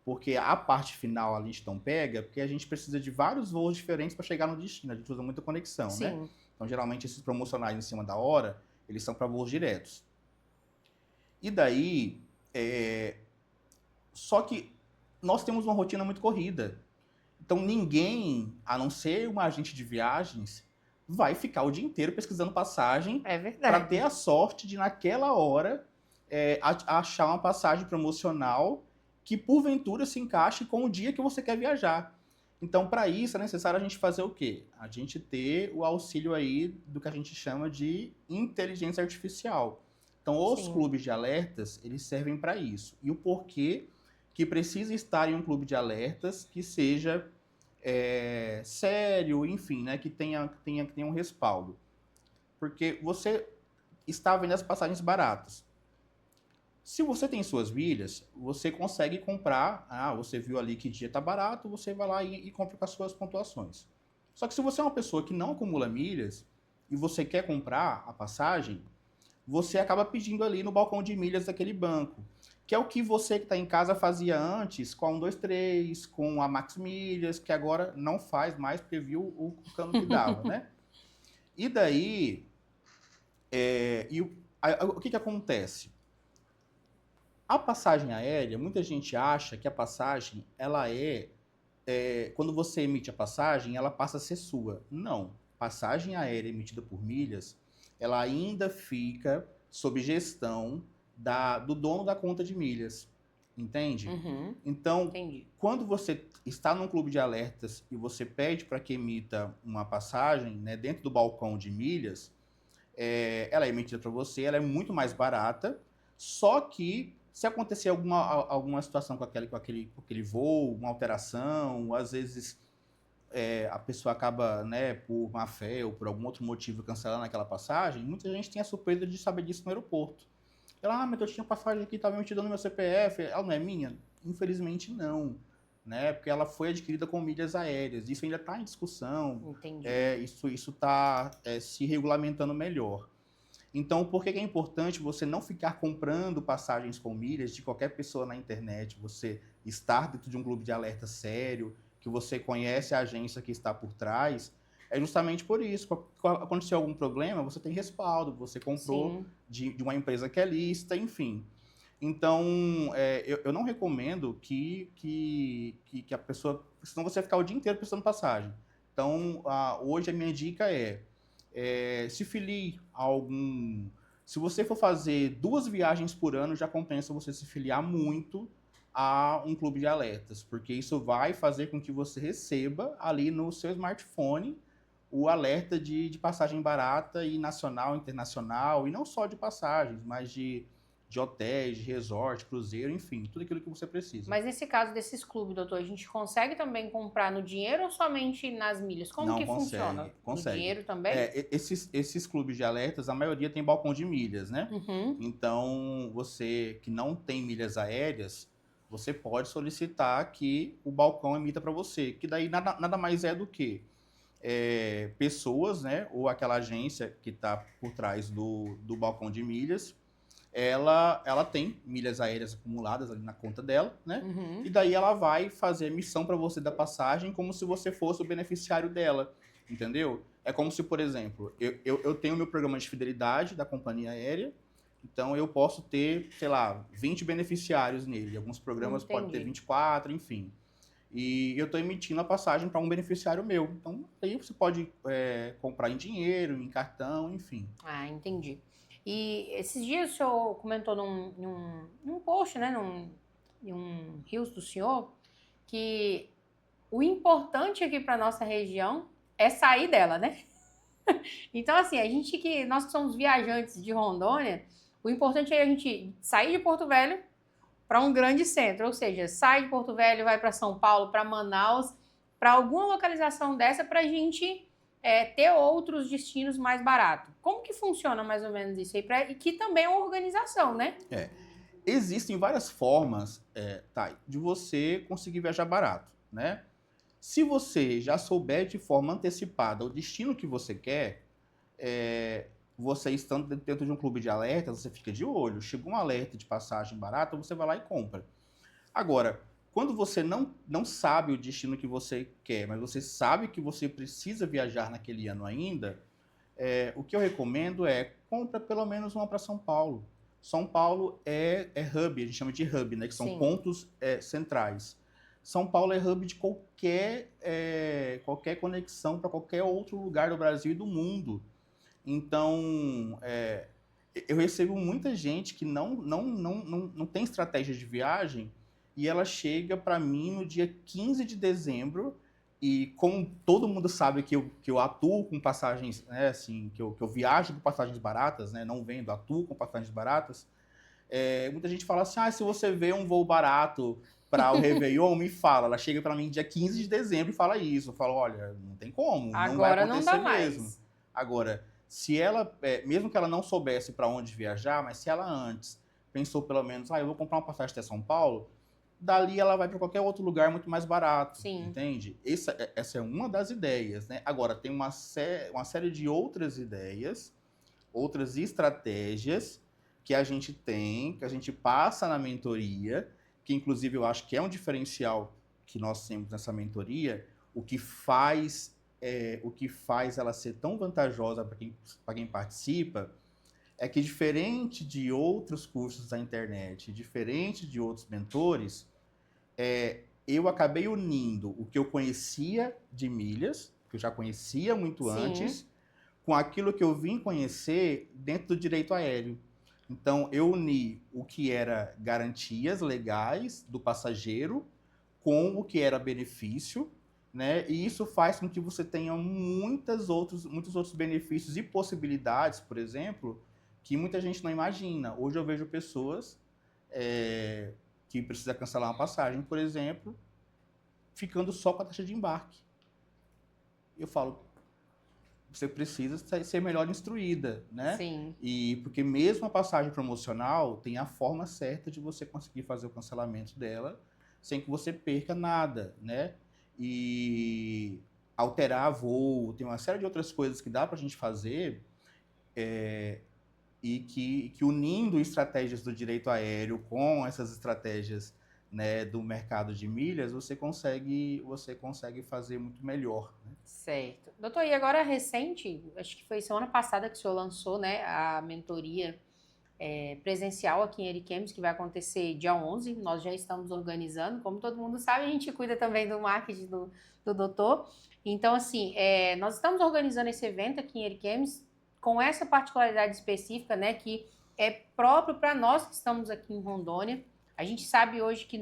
Porque a parte final a gente não pega, porque a gente precisa de vários voos diferentes para chegar no destino. A gente usa muita conexão, né? Sim. Então, geralmente, esses promocionais em cima da hora, eles são para voos diretos. E daí, só que nós temos uma rotina muito corrida. Então, ninguém, a não ser um agente de viagens, vai ficar o dia inteiro pesquisando passagem É para verdade. ter a sorte de, naquela hora, achar uma passagem promocional que, porventura, se encaixe com o dia que você quer viajar. Então, para isso, é necessário a gente fazer o quê? A gente ter o auxílio aí do que a gente chama de inteligência artificial. Então, os Sim. clubes de alertas, eles servem para isso. E o porquê que precisa estar em um clube de alertas que seja sério, enfim, né, que tenha um respaldo. Porque você está vendo as passagens baratas. Se você tem suas milhas, você consegue comprar. Você viu ali que dia está barato, você vai lá e compra com as suas pontuações. Só que se você é uma pessoa que não acumula milhas e você quer comprar a passagem, você acaba pedindo ali no balcão de milhas daquele banco. Que é o que você que está em casa fazia antes com a 123, com a Max Milhas, que agora não faz mais, porque viu o cano que dava, né? E daí, o que acontece? A passagem aérea, muita gente acha que a passagem, ela quando você emite a passagem, ela passa a ser sua. Não. Passagem aérea emitida por milhas, ela ainda fica sob gestão do dono da conta de milhas. Entende? Uhum. Então, Entendi. quando você está num clube de alertas e você pede para que emita uma passagem, né, dentro do balcão de milhas, ela é emitida para você, ela é muito mais barata, só que se acontecer alguma situação com aquele voo, uma alteração, às vezes a pessoa acaba, né, por má fé ou por algum outro motivo cancelando aquela passagem, muita gente tem a surpresa de saber disso no aeroporto. Ela, mas eu tinha passagem aqui, estava emitida no meu CPF, ela não é minha? Infelizmente não, né, porque ela foi adquirida com milhas aéreas, isso ainda está em discussão, Entendi. isso está se regulamentando melhor. Então, por que é importante você não ficar comprando passagens com milhas de qualquer pessoa na internet? Você estar dentro de um clube de alerta sério, que você conhece a agência que está por trás, é justamente por isso. Quando acontecer algum problema, você tem respaldo, você comprou Sim. de uma empresa que é lista, enfim. Então, eu não recomendo que a pessoa... Senão você vai ficar o dia inteiro prestando passagem. Então, hoje a minha dica se filie a algum... Se você for fazer 2 viagens por ano, já compensa você se filiar muito a um clube de alertas, porque isso vai fazer com que você receba ali no seu smartphone o alerta de passagem barata e nacional, internacional, e não só de passagens, mas de hotéis, de resort, cruzeiro, enfim, tudo aquilo que você precisa. Mas nesse caso desses clubes, doutor, a gente consegue também comprar no dinheiro ou somente nas milhas? Como Não que funciona? consegue, consegue. No dinheiro também? Esses clubes de alertas, a maioria tem balcão de milhas, né? Uhum. Então, você que não tem milhas aéreas, você pode solicitar que o balcão emita para você, que daí nada mais é do que pessoas, né, ou aquela agência que está por trás do balcão de milhas, ela tem milhas aéreas acumuladas ali na conta dela, né? Uhum. E daí ela vai fazer a emissão para você da passagem como se você fosse o beneficiário dela, entendeu? É como se, por exemplo, eu tenho meu programa de fidelidade da companhia aérea, então eu posso ter, sei lá, 20 beneficiários nele. Alguns programas podem ter Entendi. 24, enfim. E eu estou emitindo a passagem para um beneficiário meu. Então, aí você pode comprar em dinheiro, em cartão, enfim. Ah, entendi. E esses dias o senhor comentou num post, né, em um Reels do senhor, que o importante aqui para nossa região é sair dela, né? Então, assim, nós que somos viajantes de Rondônia, o importante é a gente sair de Porto Velho para um grande centro, ou seja, sai de Porto Velho, vai para São Paulo, para Manaus, para alguma localização dessa para a gente ter outros destinos mais baratos. Como que funciona mais ou menos isso aí? E que também é uma organização, né? Existem várias formas, Thay, de você conseguir viajar barato, né? Se você já souber de forma antecipada o destino que você quer, você estando dentro de um clube de alertas, você fica de olho. Chegou um alerta de passagem barata, você vai lá e compra. Agora, quando você não sabe o destino que você quer, mas você sabe que você precisa viajar naquele ano ainda, o que eu recomendo compra pelo menos uma para São Paulo. São Paulo é hub, a gente chama de hub, né? Que são Sim. pontos centrais. São Paulo é hub de qualquer conexão para qualquer outro lugar do Brasil e do mundo. Então, eu recebo muita gente que não tem estratégia de viagem e ela chega para mim no dia 15 de dezembro e como todo mundo sabe que eu atuo com passagens, né, assim, que eu viajo com passagens baratas, né, não vendo, atuo com passagens baratas, muita gente fala assim, se você vê um voo barato para o Réveillon, me fala. Ela chega para mim dia 15 de dezembro e fala isso. Eu falo, olha, não tem como, não vai Agora não dá acontecer mesmo. mais. Agora, se ela, mesmo que ela não soubesse para onde viajar, mas se ela antes pensou pelo menos, eu vou comprar uma passagem até São Paulo, dali ela vai para qualquer outro lugar muito mais barato, Sim. entende? Essa é uma das ideias, né? Agora, tem uma série de outras ideias, outras estratégias que a gente tem, que a gente passa na mentoria, que inclusive eu acho que é um diferencial que nós temos nessa mentoria, o que faz ela ser tão vantajosa para quem participa é que, diferente de outros cursos da internet, diferente de outros mentores, eu acabei unindo o que eu conhecia de milhas, que eu já conhecia muito Sim. antes, com aquilo que eu vim conhecer dentro do direito aéreo. Então, eu uni o que era garantias legais do passageiro com o que era benefício, né? E isso faz com que você tenha muitos outros benefícios e possibilidades, por exemplo, que muita gente não imagina. Hoje eu vejo pessoas que precisam cancelar uma passagem, por exemplo, ficando só com a taxa de embarque. Eu falo, você precisa ser melhor instruída, né? Sim. E porque mesmo a passagem promocional tem a forma certa de você conseguir fazer o cancelamento dela sem que você perca nada, né? E alterar voo, tem uma série de outras coisas que dá para a gente fazer e que unindo estratégias do direito aéreo com essas estratégias, né, do mercado de milhas, você consegue fazer muito melhor, né? Certo. Doutor, e agora recente, acho que foi semana passada que o senhor lançou, né, a mentoria presencial aqui em Ariquemes, que vai acontecer dia 11. Nós já estamos organizando. Como todo mundo sabe, a gente cuida também do marketing do doutor. Então, assim, nós estamos organizando esse evento aqui em Ariquemes com essa particularidade específica, né, que é próprio para nós que estamos aqui em Rondônia. A gente sabe hoje que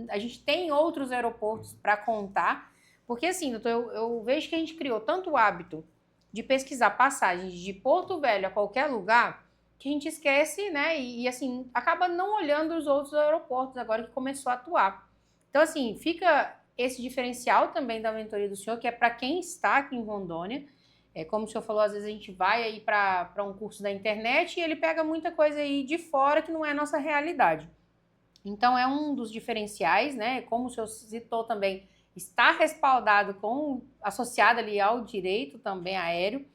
a gente tem outros aeroportos para contar, porque assim, doutor, eu vejo que a gente criou tanto o hábito de pesquisar passagens de Porto Velho a qualquer lugar, que a gente esquece, né, e assim, acaba não olhando os outros aeroportos agora que começou a atuar. Então, assim, fica esse diferencial também da mentoria do senhor, que é para quem está aqui em Rondônia. Como o senhor falou, às vezes a gente vai aí para um curso da internet e ele pega muita coisa aí de fora que não é a nossa realidade. Então, é um dos diferenciais, né? Como o senhor citou também, está respaldado associado ali ao direito também aéreo.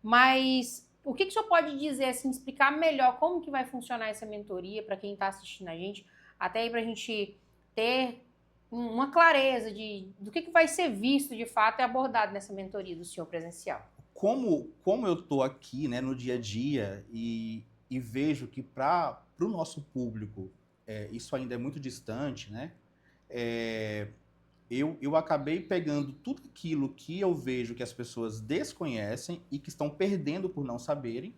Mas o que o senhor pode dizer, assim, explicar melhor como que vai funcionar essa mentoria para quem está assistindo a gente, até aí para a gente ter uma clareza do que vai ser visto de fato e abordado nessa mentoria do senhor presencial? Como eu estou aqui, né, no dia a dia e vejo que para o nosso público isso ainda é muito distante, né? Eu acabei pegando tudo aquilo que eu vejo que as pessoas desconhecem e que estão perdendo por não saberem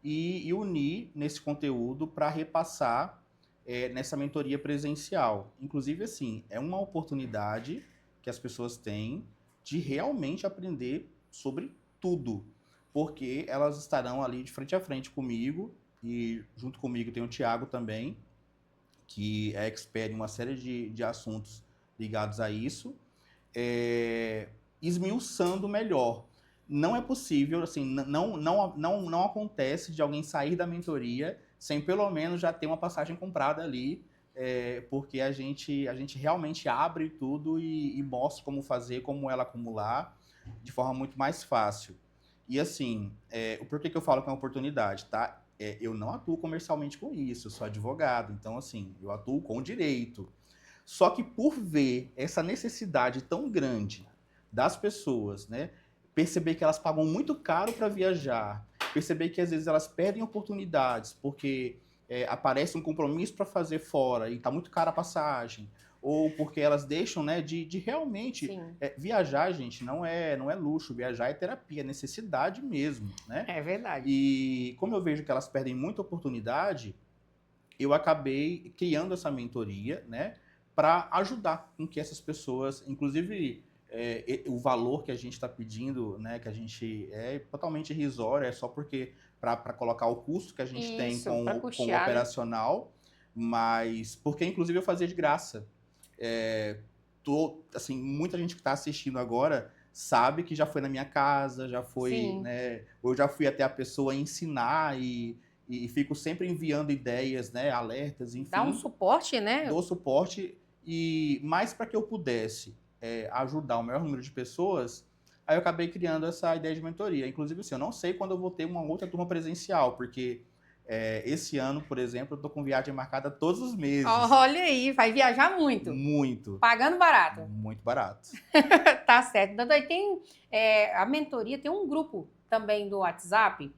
e unir nesse conteúdo para repassar nessa mentoria presencial. Inclusive, assim, é uma oportunidade que as pessoas têm de realmente aprender sobre tudo, porque elas estarão ali de frente a frente comigo e junto comigo tem o Thiago também, que é expert em uma série de assuntos ligados a isso, esmiuçando melhor. Não é possível, assim, não acontece de alguém sair da mentoria sem pelo menos já ter uma passagem comprada ali, porque a gente realmente abre tudo e mostra como fazer, como ela acumular de forma muito mais fácil. E assim, o porquê que eu falo que é uma oportunidade, tá? Eu não atuo comercialmente com isso, eu sou advogado, então assim, eu atuo com direito. Só que por ver essa necessidade tão grande das pessoas, né, perceber que elas pagam muito caro para viajar, perceber que às vezes elas perdem oportunidades porque aparece um compromisso para fazer fora e está muito cara a passagem, ou porque elas deixam, né, de realmente viajar, gente, não é luxo, viajar é terapia, é necessidade mesmo, né? É verdade. E como eu vejo que elas perdem muita oportunidade, eu acabei criando essa mentoria, né, para ajudar com que essas pessoas, inclusive o valor que a gente está pedindo, né, que a gente é totalmente irrisório, é só porque para colocar o custo que a gente tem com o operacional, mas porque inclusive eu fazia de graça. Assim, muita gente que está assistindo agora sabe que já foi na minha casa, já foi, né, eu já fui até a pessoa ensinar e fico sempre enviando ideias, né, alertas, enfim. Dá um suporte, né? Dou suporte, e mais para que eu pudesse ajudar o maior número de pessoas, aí eu acabei criando essa ideia de mentoria. Inclusive, assim, eu não sei quando eu vou ter uma outra turma presencial, porque esse ano, por exemplo, eu tô com viagem marcada todos os meses. Olha aí, vai viajar muito. Muito. Pagando barato. Muito barato. Tá certo. Doutor, tem a mentoria, tem um grupo também do WhatsApp,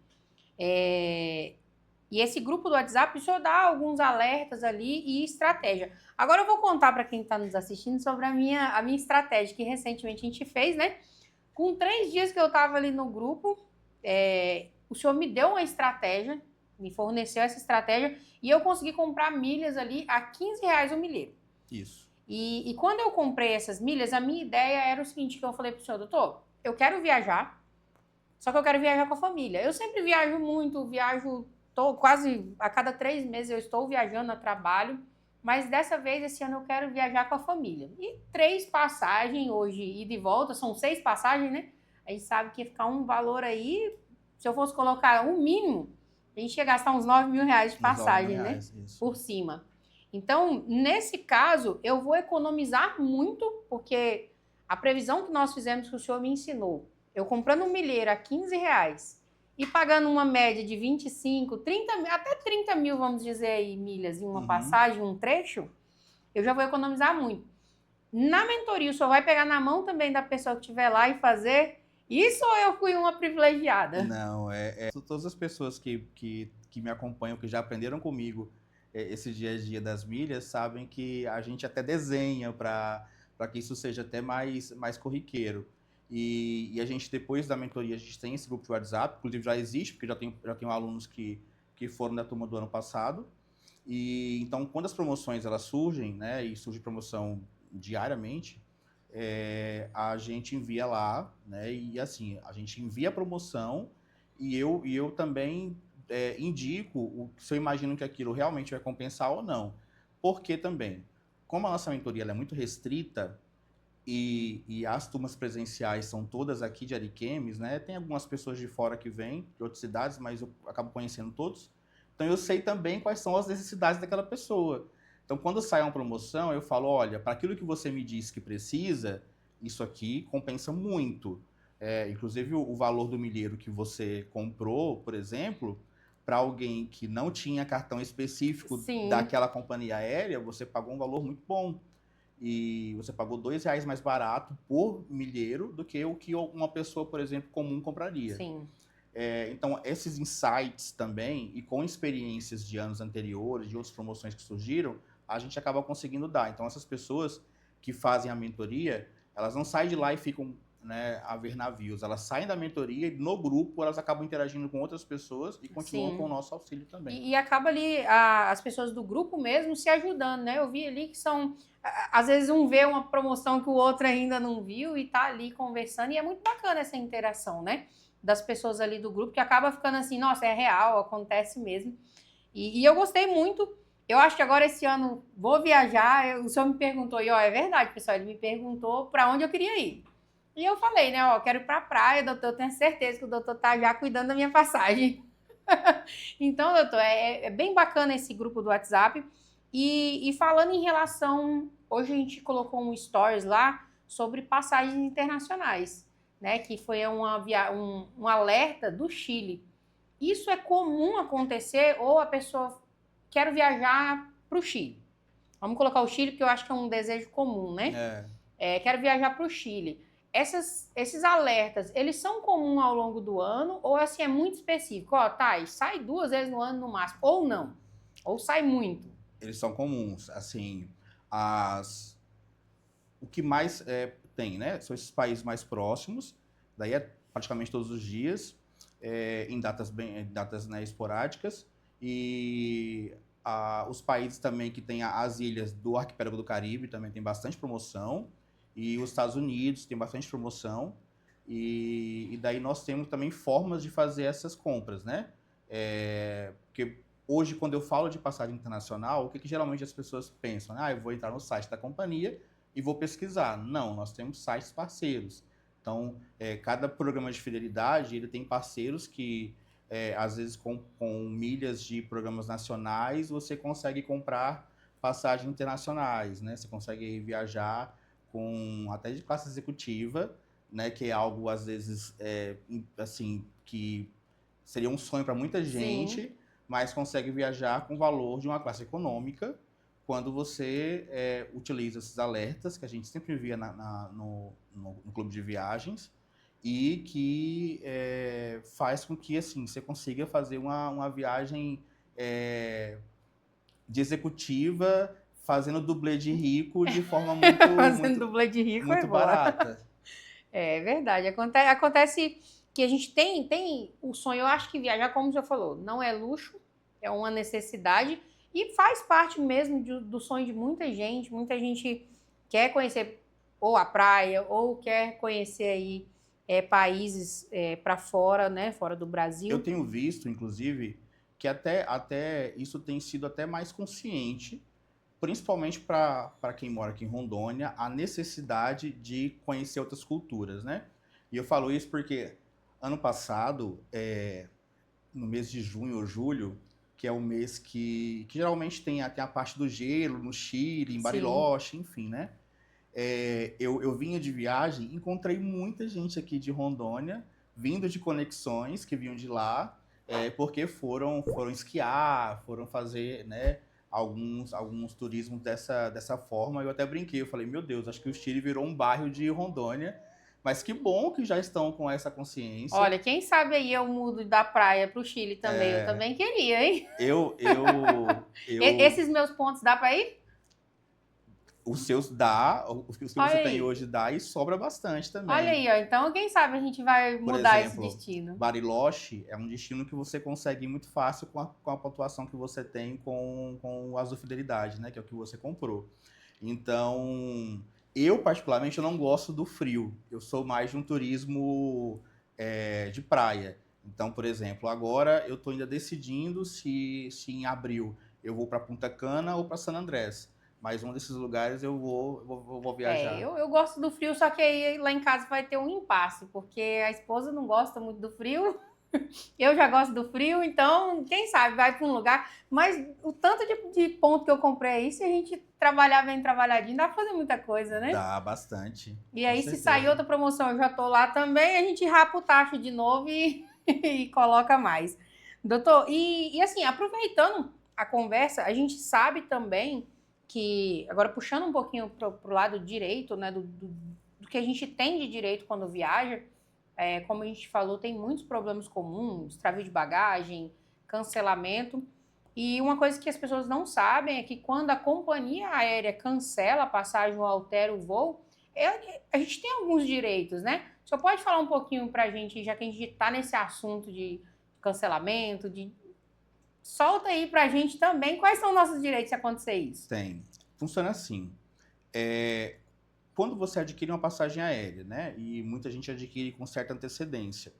e esse grupo do WhatsApp, o senhor dá alguns alertas ali e estratégia. Agora eu vou contar para quem está nos assistindo sobre a minha estratégia, que recentemente a gente fez, né? Com 3 dias que eu estava ali no grupo, o senhor me deu uma estratégia, me forneceu essa estratégia, e eu consegui comprar milhas ali a R$15 o milheiro. Isso. E quando eu comprei essas milhas, a minha ideia era o seguinte, que eu falei pro senhor, doutor, eu quero viajar, só que eu quero viajar com a família. Eu sempre viajo muito, quase a cada 3 meses eu estou viajando a trabalho, mas dessa vez, esse ano, eu quero viajar com a família. E 3 passagens hoje, ida e volta, são 6 passagens, né? A gente sabe que ia ficar um valor aí, se eu fosse colocar um mínimo, a gente ia gastar uns R$9.000 de passagem, né? Isso. Por cima. Então, nesse caso, eu vou economizar muito, porque a previsão que nós fizemos, que o senhor me ensinou, eu comprando um milheiro a R$15 e pagando uma média de 25, 30 mil, até 30 mil, vamos dizer aí, milhas em uma passagem, um trecho, eu já vou economizar muito. Na mentoria, o senhor vai pegar na mão também da pessoa que estiver lá e fazer Isso ou eu fui uma privilegiada? Não, todas as pessoas que me acompanham, que já aprenderam comigo esse dia a dia das milhas, sabem que a gente até desenha para que isso seja até mais corriqueiro. E a gente, depois da mentoria, a gente tem esse grupo de WhatsApp, inclusive já existe, porque já tenho alunos que foram da turma do ano passado. E então, quando as promoções elas surgem, né, e surge promoção diariamente, a gente envia lá, né, e assim, a gente envia a promoção e eu também indico se eu imagino que aquilo realmente vai compensar ou não. Porque também, como a nossa mentoria ela é muito restrita e as turmas presenciais são todas aqui de Ariquemes, né, tem algumas pessoas de fora que vêm, de outras cidades, mas eu acabo conhecendo todos. Então eu sei também quais são as necessidades daquela pessoa. Então quando sai uma promoção, eu falo, olha, para aquilo que você me disse que precisa, isso aqui compensa muito. Inclusive o valor do milheiro que você comprou, por exemplo, para alguém que não tinha cartão específico Sim, daquela companhia aérea, você pagou um valor muito bom. E você pagou R$ 2 mais barato por milheiro do que o que uma pessoa, por exemplo, comum compraria. sim. Então, esses insights também, e com experiências de anos anteriores, de outras promoções que surgiram, a gente acaba conseguindo dar. Então, essas pessoas que fazem a mentoria, elas não saem de lá e ficam, né, a ver navios. Elas saem da mentoria e no grupo elas acabam interagindo com outras pessoas e continuam com o Sim. nosso auxílio também. E acaba ali as pessoas do grupo mesmo se ajudando, né? Eu vi ali que são. Às vezes um vê uma promoção que o outro ainda não viu e tá ali conversando, e é muito bacana essa interação, né? Das pessoas ali do grupo, que acaba ficando assim, nossa, é real, acontece mesmo. E eu gostei muito. Eu acho que agora esse ano vou viajar. O senhor me perguntou, e ó, é verdade, pessoal, ele me perguntou para onde eu queria ir. E eu falei, né, ó, quero ir pra praia, doutor, eu tenho certeza que o doutor tá já cuidando da minha passagem. Então, doutor, é bem bacana esse grupo do WhatsApp. E falando em relação, hoje a gente colocou um stories lá sobre passagens internacionais, né? Que foi um alerta do Chile. Isso é comum acontecer ou a pessoa quer viajar para o Chile? Vamos colocar o Chile, porque eu acho que é um desejo comum, né? É, Quero viajar para o Chile. Esses alertas, eles são comuns ao longo do ano ou assim é muito específico? Ó, tá, sai 2 vezes no ano no máximo, ou não, ou sai muito. eles são comuns. Assim, o que mais tem, né? São esses países mais próximos, daí é praticamente todos os dias, em datas, né, esporádicas, e os países também que têm as ilhas do arquipélago do Caribe também tem bastante promoção, e os Estados Unidos tem bastante promoção, e daí nós temos também formas de fazer essas compras, né? Porque hoje, quando eu falo de passagem internacional, o que geralmente as pessoas pensam? Eu vou entrar no site da companhia e vou pesquisar. Não, nós temos sites parceiros. Então, cada programa de fidelidade, ele tem parceiros que, às vezes, com milhas de programas nacionais, você consegue comprar passagens internacionais, né? Você consegue viajar com até de classe executiva, né? Que é algo, às vezes, assim, que seria um sonho para muita Sim, gente, mas consegue viajar com o valor de uma classe econômica quando você utiliza esses alertas que a gente sempre envia no clube de viagens e que faz com que assim você consiga fazer uma viagem de executiva fazendo dublê de rico de forma muito, fazendo muito, dublê de rico é muito boa. barata. É verdade. Acontece que a gente tem o sonho, eu acho que viajar, como você falou, não é luxo, é uma necessidade e faz parte mesmo do sonho de muita gente. Muita gente quer conhecer ou a praia ou quer conhecer aí países para fora, né, fora do Eu Brasil. tenho visto, inclusive, que até isso tem sido até mais consciente, principalmente para quem mora aqui em Rondônia, a necessidade de conhecer outras culturas, né? E eu falo isso porque ano passado, no mês de junho ou julho, que é o mês que geralmente tem a parte do gelo no Chile, em Sim, Bariloche, enfim, né? Eu vinha de viagem, encontrei muita gente aqui de Rondônia, vindo de conexões que vinham de lá, porque foram esquiar, foram fazer, né, alguns turismos dessa forma. Eu até brinquei, eu falei, meu Deus, acho que o Chile virou um bairro de Rondônia, Mas que bom que já estão com essa consciência. Olha, quem sabe aí eu mudo da praia para o Chile também. Eu também queria, hein? Eu, eu, eu, Esses meus pontos dá para ir? os seus dá, os que Olha você tem aí. hoje dá e sobra bastante Olha também. aí, ó. Então, quem sabe a gente vai Por mudar esse exemplo, destino. Bariloche é um destino que você consegue ir muito fácil com a pontuação que você tem com o Azul Fidelidade, né? Que é o que você comprou. Então, eu particularmente eu não gosto do frio. Eu sou mais de um turismo de praia. Então, por exemplo, agora eu estou ainda decidindo se em abril eu vou para Punta Cana ou para San Andrés. Mas um desses lugares eu vou viajar. Eu gosto do frio, só que aí lá em casa vai ter um impasse, porque a esposa não gosta muito do frio, eu já gosto do frio, então quem sabe vai para um lugar. Mas o tanto de ponto que eu comprei aí, se a gente trabalhar bem trabalhadinho, dá para fazer muita coisa, né? Dá bastante, E com aí, se sair certeza. outra promoção, eu já tô lá também, a gente rapa o tacho de novo e coloca mais. Doutor, e assim, aproveitando a conversa, a gente sabe também que, agora puxando um pouquinho pro lado direito, né, do que a gente tem de direito quando viaja, como a gente falou, tem muitos problemas comuns, extravio de bagagem, cancelamento. E uma coisa que as pessoas não sabem é que quando a companhia aérea cancela a passagem ou altera o voo, a gente tem alguns direitos, né? O senhor pode falar um pouquinho pra gente, já que a gente está nesse assunto de cancelamento, solta aí pra gente também quais são nossos direitos se acontecer isso. Tem. Funciona assim. Quando você adquire uma passagem aérea, né? E muita gente adquire com certa antecedência.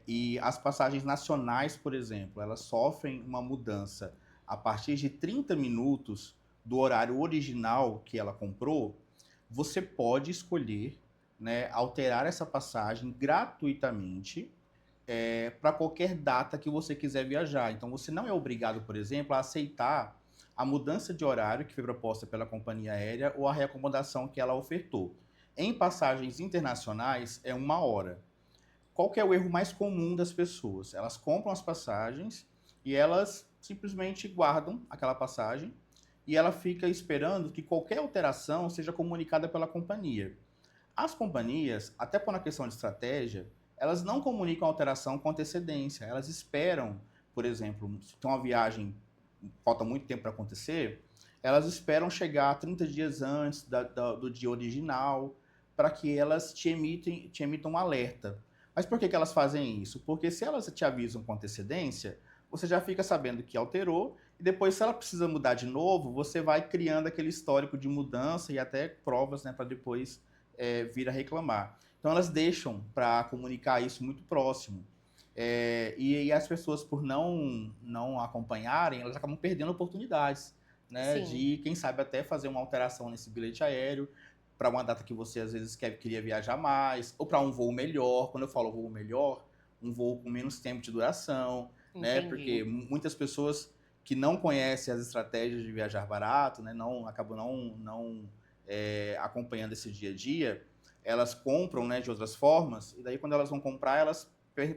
E as passagens nacionais, por exemplo, elas sofrem uma mudança a partir de 30 minutos do horário original que ela comprou, você pode escolher, né, alterar essa passagem gratuitamente para qualquer data que você quiser viajar. Então, você não é obrigado, por exemplo, a aceitar a mudança de horário que foi proposta pela companhia aérea ou a reacomodação que ela ofertou. Em passagens internacionais, é 1 hora. Qual que é o erro mais comum das pessoas? Elas compram as passagens e elas simplesmente guardam aquela passagem e ela fica esperando que qualquer alteração seja comunicada pela companhia. As companhias, até por uma questão de estratégia, elas não comunicam a alteração com antecedência. Elas esperam, por exemplo, se tem uma viagem, falta muito tempo para acontecer, elas esperam chegar 30 dias antes do dia original para que elas te emitam um alerta. Mas por que elas fazem isso? Porque se elas te avisam com antecedência, você já fica sabendo que alterou, e depois, se ela precisa mudar de novo, você vai criando aquele histórico de mudança e até provas, né, para depois vir a reclamar. Então, elas deixam para comunicar isso muito próximo. E as pessoas, por não acompanharem, elas acabam perdendo oportunidades, né, Sim. de, quem sabe, até fazer uma alteração nesse bilhete aéreo, para uma data que você às vezes queria viajar mais, ou para um voo melhor. Quando eu falo voo melhor, um voo com menos tempo de duração, né? Porque Entendi. muitas pessoas que não conhecem as estratégias de viajar barato, né, acabam não acompanhando esse dia a dia, elas compram, né, de outras formas, e daí quando elas vão comprar, elas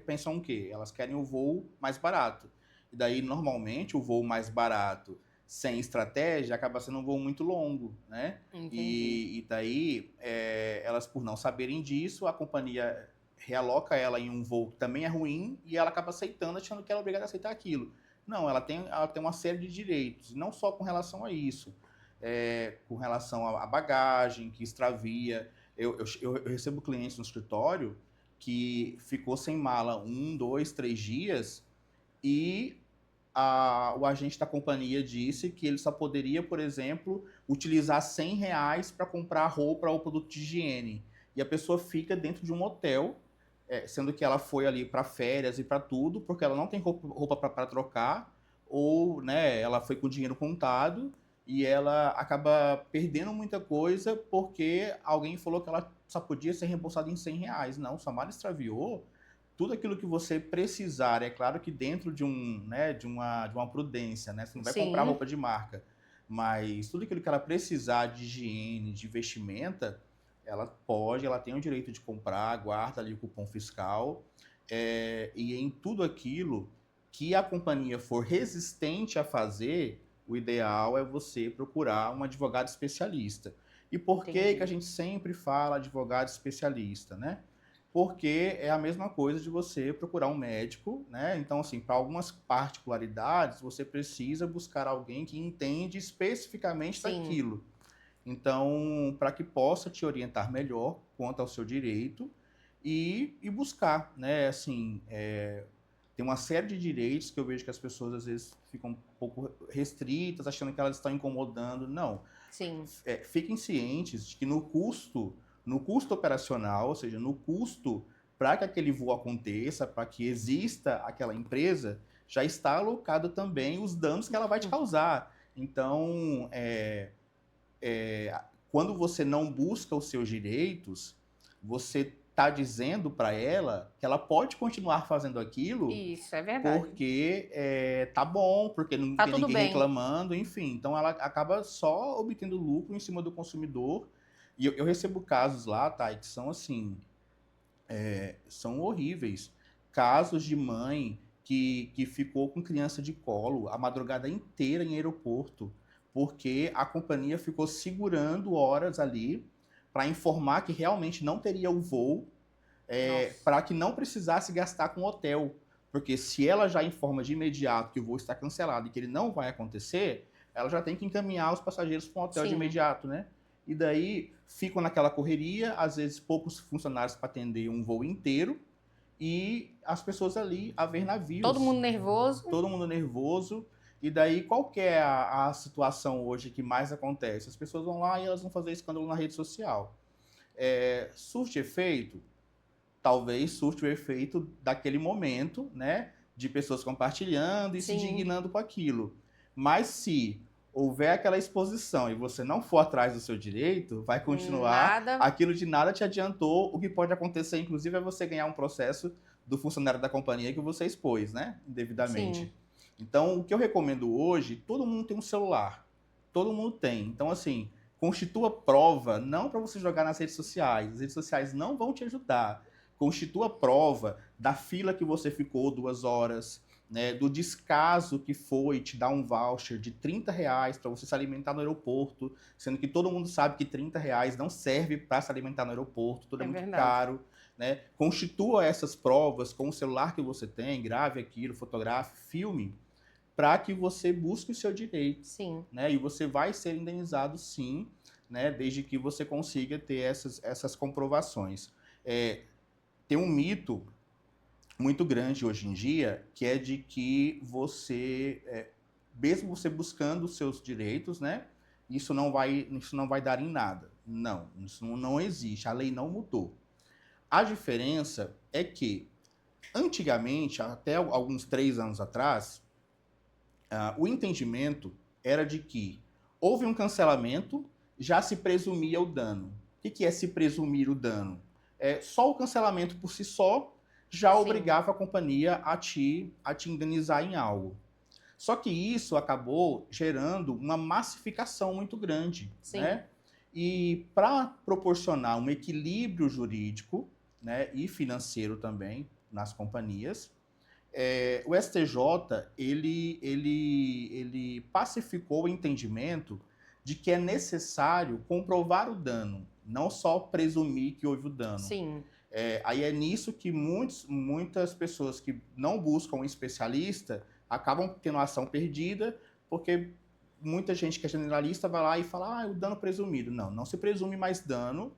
pensam o quê? Elas querem o voo mais barato. E daí, normalmente, o voo mais barato sem estratégia acaba sendo um voo muito longo, né? Entendi. E daí, elas, por não saberem disso, a companhia realoca ela em um voo que também é ruim e ela acaba aceitando, achando que ela é obrigada a aceitar aquilo. Não, ela tem uma série de direitos, e não só com relação a isso, com relação à bagagem que extravia. Eu recebo clientes no escritório que ficou sem mala 2, 3 dias e o agente da companhia disse que ele só poderia, por exemplo, utilizar R$ 100 para comprar roupa ou produto de higiene. E a pessoa fica dentro de um hotel, sendo que ela foi ali para férias e para tudo, porque ela não tem roupa para trocar, ou, né, ela foi com o dinheiro contado e ela acaba perdendo muita coisa porque alguém falou que ela só podia ser reembolsada em R$ 100. Não, sua mala extraviou, tudo aquilo que você precisar, é claro que dentro né, de uma prudência, né? Você não vai comprar Sim. roupa de marca, mas tudo aquilo que ela precisar de higiene, de vestimenta, ela tem o direito de comprar, guarda ali o cupom fiscal, e em tudo aquilo que a companhia for resistente a fazer, o ideal é você procurar um advogado especialista. E por que Entendi. que a gente sempre fala advogado especialista, né? Porque é a mesma coisa de você procurar um médico, né? Então, assim, para algumas particularidades, você precisa buscar alguém que entende especificamente Sim, daquilo. Então, para que possa te orientar melhor quanto ao seu direito e buscar, né? Assim, tem uma série de direitos que eu vejo que as pessoas às vezes ficam um pouco restritas, achando que elas estão incomodando. Não, sim. fiquem cientes de que no custo operacional, ou seja, no custo para que aquele voo aconteça, para que exista aquela empresa, já está alocado também os danos que ela vai te causar. Então, quando você não busca os seus direitos, você está dizendo para ela que ela pode continuar fazendo aquilo Isso, é verdade. porque tá bom, porque não Tá tem tudo ninguém bem. reclamando, enfim. Então ela acaba só obtendo lucro em cima do consumidor. E eu recebo casos lá, tá, que são assim, são horríveis. Casos de mãe que ficou com criança de colo a madrugada inteira em aeroporto, porque a companhia ficou segurando horas ali para informar que realmente não teria o voo, Nossa. para que não precisasse gastar com hotel. Porque se ela já informa de imediato que o voo está cancelado e que ele não vai acontecer, ela já tem que encaminhar os passageiros para um hotel de Sim. imediato, né? E daí ficam naquela correria, às vezes poucos funcionários para atender um voo inteiro e as pessoas ali a ver Todo navios, mundo nervoso. todo mundo nervoso. E daí qual que é a situação hoje que mais acontece? As pessoas vão lá e elas vão fazer escândalo na rede social. Surte efeito? Talvez surte o efeito daquele momento, né? De pessoas compartilhando e se Sim. indignando com aquilo. Mas se houver aquela exposição e você não for atrás do seu direito, vai continuar, Nada. aquilo de nada te adiantou. O que pode acontecer, inclusive, é você ganhar um processo do funcionário da companhia que você expôs, né? Sim. Indevidamente. Então, o que eu recomendo hoje, todo mundo tem um celular. Todo mundo tem. Então, assim, constitua prova não para você jogar nas redes sociais. As redes sociais não vão te ajudar. Constitua prova da fila que você ficou 2 horas, né, do descaso que foi te dar um voucher de R$ 30 para você se alimentar no aeroporto, sendo que todo mundo sabe que R$ 30 não serve para se alimentar no aeroporto, tudo é É muito verdade. caro. Né? Constitua essas provas com o celular que você tem, grave aquilo, fotografe, filme, para que você busque o seu direito. Sim. Né? E você vai ser indenizado sim, né? Desde que você consiga ter essas comprovações. Tem um mito muito grande hoje em dia, que é de que mesmo você buscando os seus direitos, né, isso não vai dar em nada. Não, isso não existe, a lei não mudou. A diferença é que, antigamente, até alguns 3 anos atrás, o entendimento era de que houve um cancelamento, já se presumia o dano. O que é se presumir o dano? Só o cancelamento por si só já Sim. obrigava a companhia a te indenizar em algo. Só que isso acabou gerando uma massificação muito grande, Sim. né? E para proporcionar um equilíbrio jurídico, né, e financeiro também nas companhias, o STJ ele pacificou o entendimento de que é necessário comprovar o dano, não só presumir que houve o dano. Sim. Aí é nisso que muitas pessoas que não buscam um especialista acabam tendo a ação perdida, porque muita gente que é generalista vai lá e fala, o dano presumido. Não, não se presume mais dano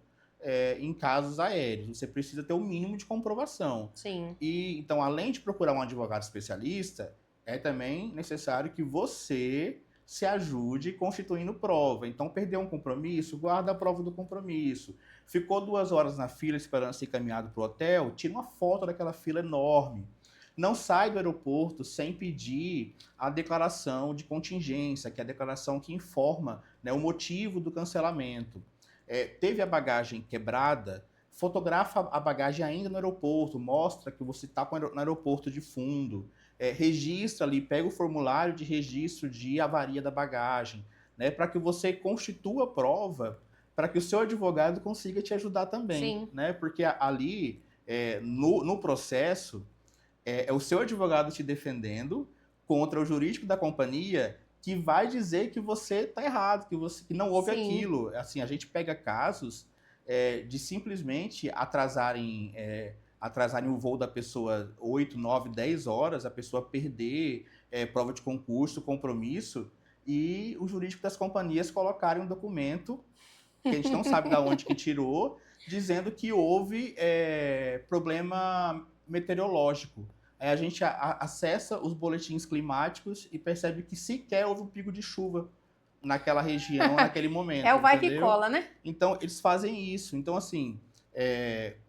em casos aéreos. Você precisa ter o mínimo de comprovação. Sim. E então, além de procurar um advogado especialista, é também necessário que você se ajude constituindo prova. Então, perdeu um compromisso, guarda a prova do compromisso. Ficou 2 horas na fila esperando ser encaminhado para o hotel, tira uma foto daquela fila enorme. Não sai do aeroporto sem pedir a declaração de contingência, que é a declaração que informa, né, o motivo do cancelamento. Teve a bagagem quebrada, fotografa a bagagem ainda no aeroporto, mostra que você está no aeroporto de fundo, registra ali, pega o formulário de registro de avaria da bagagem, né, para que você constitua prova, para que o seu advogado consiga te ajudar também, Sim. né, porque ali, no processo, é o seu advogado te defendendo contra o jurídico da companhia que vai dizer que você está errado, que não houve Sim. aquilo. Assim, a gente pega casos de simplesmente atrasarem o voo da pessoa 8, 9, 10 horas, a pessoa perder prova de concurso, compromisso, e o jurídico das companhias colocarem um documento que a gente não sabe de onde que tirou, dizendo que houve problema meteorológico. Aí a gente acessa os boletins climáticos e percebe que sequer houve um pico de chuva naquela região, naquele momento. É o vai que entendeu? cola, né? Então, eles fazem isso. Então, assim,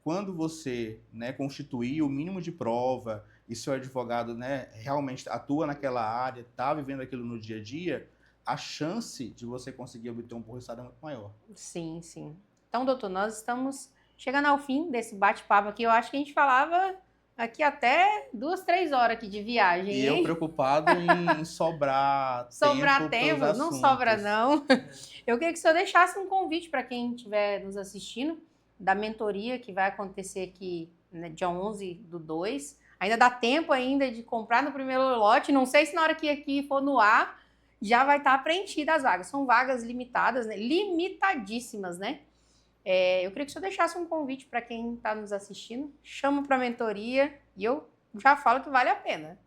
quando você, né, constituir o mínimo de prova e seu advogado, né, realmente atua naquela área, está vivendo aquilo no dia a dia, a chance de você conseguir obter um bom resultado é muito maior. Sim, sim. Então, doutor, nós estamos chegando ao fim desse bate-papo aqui. Eu acho que a gente falava aqui até 2, 3 horas aqui de viagem, E eu hein? preocupado em sobrar Sobrar tempo para os tempo? Não assuntos. sobra, não. Eu queria que o senhor deixasse um convite para quem estiver nos assistindo da mentoria que vai acontecer aqui, né, dia 11/2. Ainda dá tempo ainda de comprar no primeiro lote. Não sei se na hora que aqui for no ar já vai estar preenchida as vagas. São vagas limitadas, né? Limitadíssimas, né? Eu queria que o senhor deixasse um convite para quem está nos assistindo. Chama para a mentoria e eu já falo que vale a pena.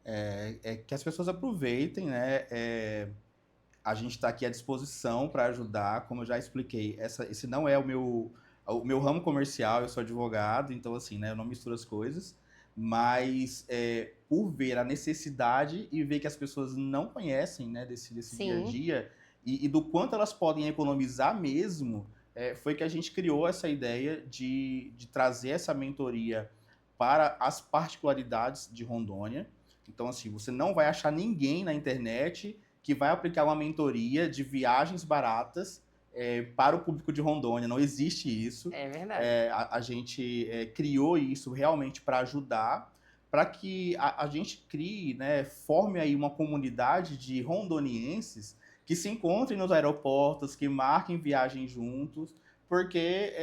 Que as pessoas aproveitem, né? A gente está aqui à disposição para ajudar. Como eu já expliquei, esse não é o meu ramo comercial, eu sou advogado, então assim, né, eu não misturo as coisas. Mas por ver a necessidade e ver que as pessoas não conhecem, né, desse dia a dia e do quanto elas podem economizar mesmo, foi que a gente criou essa ideia de trazer essa mentoria para as particularidades de Rondônia. Então, assim, você não vai achar ninguém na internet que vai aplicar uma mentoria de viagens baratas para o público de Rondônia. Não existe isso. É verdade. A gente criou isso realmente para ajudar, para que a gente crie, né, forme aí uma comunidade de rondonienses que se encontrem nos aeroportos, que marquem viagens juntos, porque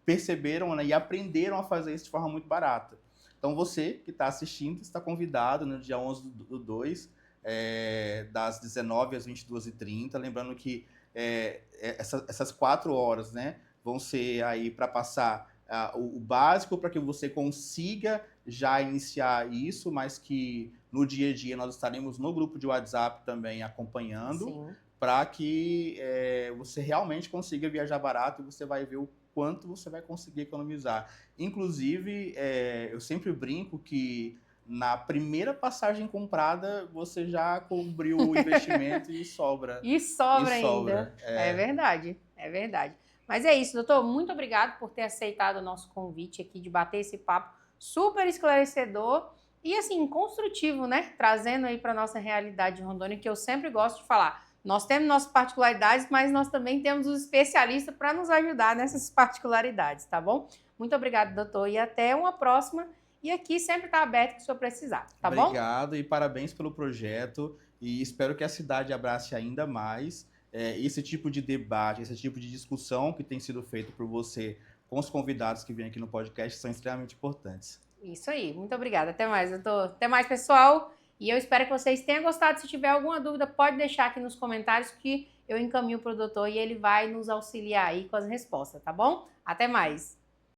perceberam, né, e aprenderam a fazer isso de forma muito barata. Então você que está assistindo está convidado no dia 11/2, das 19 às 22h30, lembrando que essas 4 horas, né, vão ser aí para passar o básico para que você consiga já iniciar isso, mas que no dia a dia nós estaremos no grupo de WhatsApp também acompanhando, para que você realmente consiga viajar barato e você vai ver o quanto você vai conseguir economizar. Inclusive, eu sempre brinco que na primeira passagem comprada, você já cobriu o investimento e sobra. E sobra ainda. É verdade, é verdade. Mas é isso, doutor. Muito obrigado por ter aceitado o nosso convite aqui de bater esse papo super esclarecedor e, assim, construtivo, né? Trazendo aí para nossa realidade de Rondônia, que eu sempre gosto de falar. Nós temos nossas particularidades, mas nós também temos os especialistas para nos ajudar nessas particularidades, tá bom? Muito obrigado, doutor, e até uma próxima. E aqui sempre está aberto que o senhor precisar, tá bom? Obrigado e parabéns pelo projeto. E espero que a cidade abrace ainda mais esse tipo de debate, esse tipo de discussão que tem sido feito por você com os convidados que vêm aqui no podcast, são extremamente importantes. Isso aí. Muito obrigada. Até mais, doutor. Até mais, pessoal. E eu espero que vocês tenham gostado. Se tiver alguma dúvida, pode deixar aqui nos comentários que eu encaminho para o doutor e ele vai nos auxiliar aí com as respostas, tá bom? Até mais.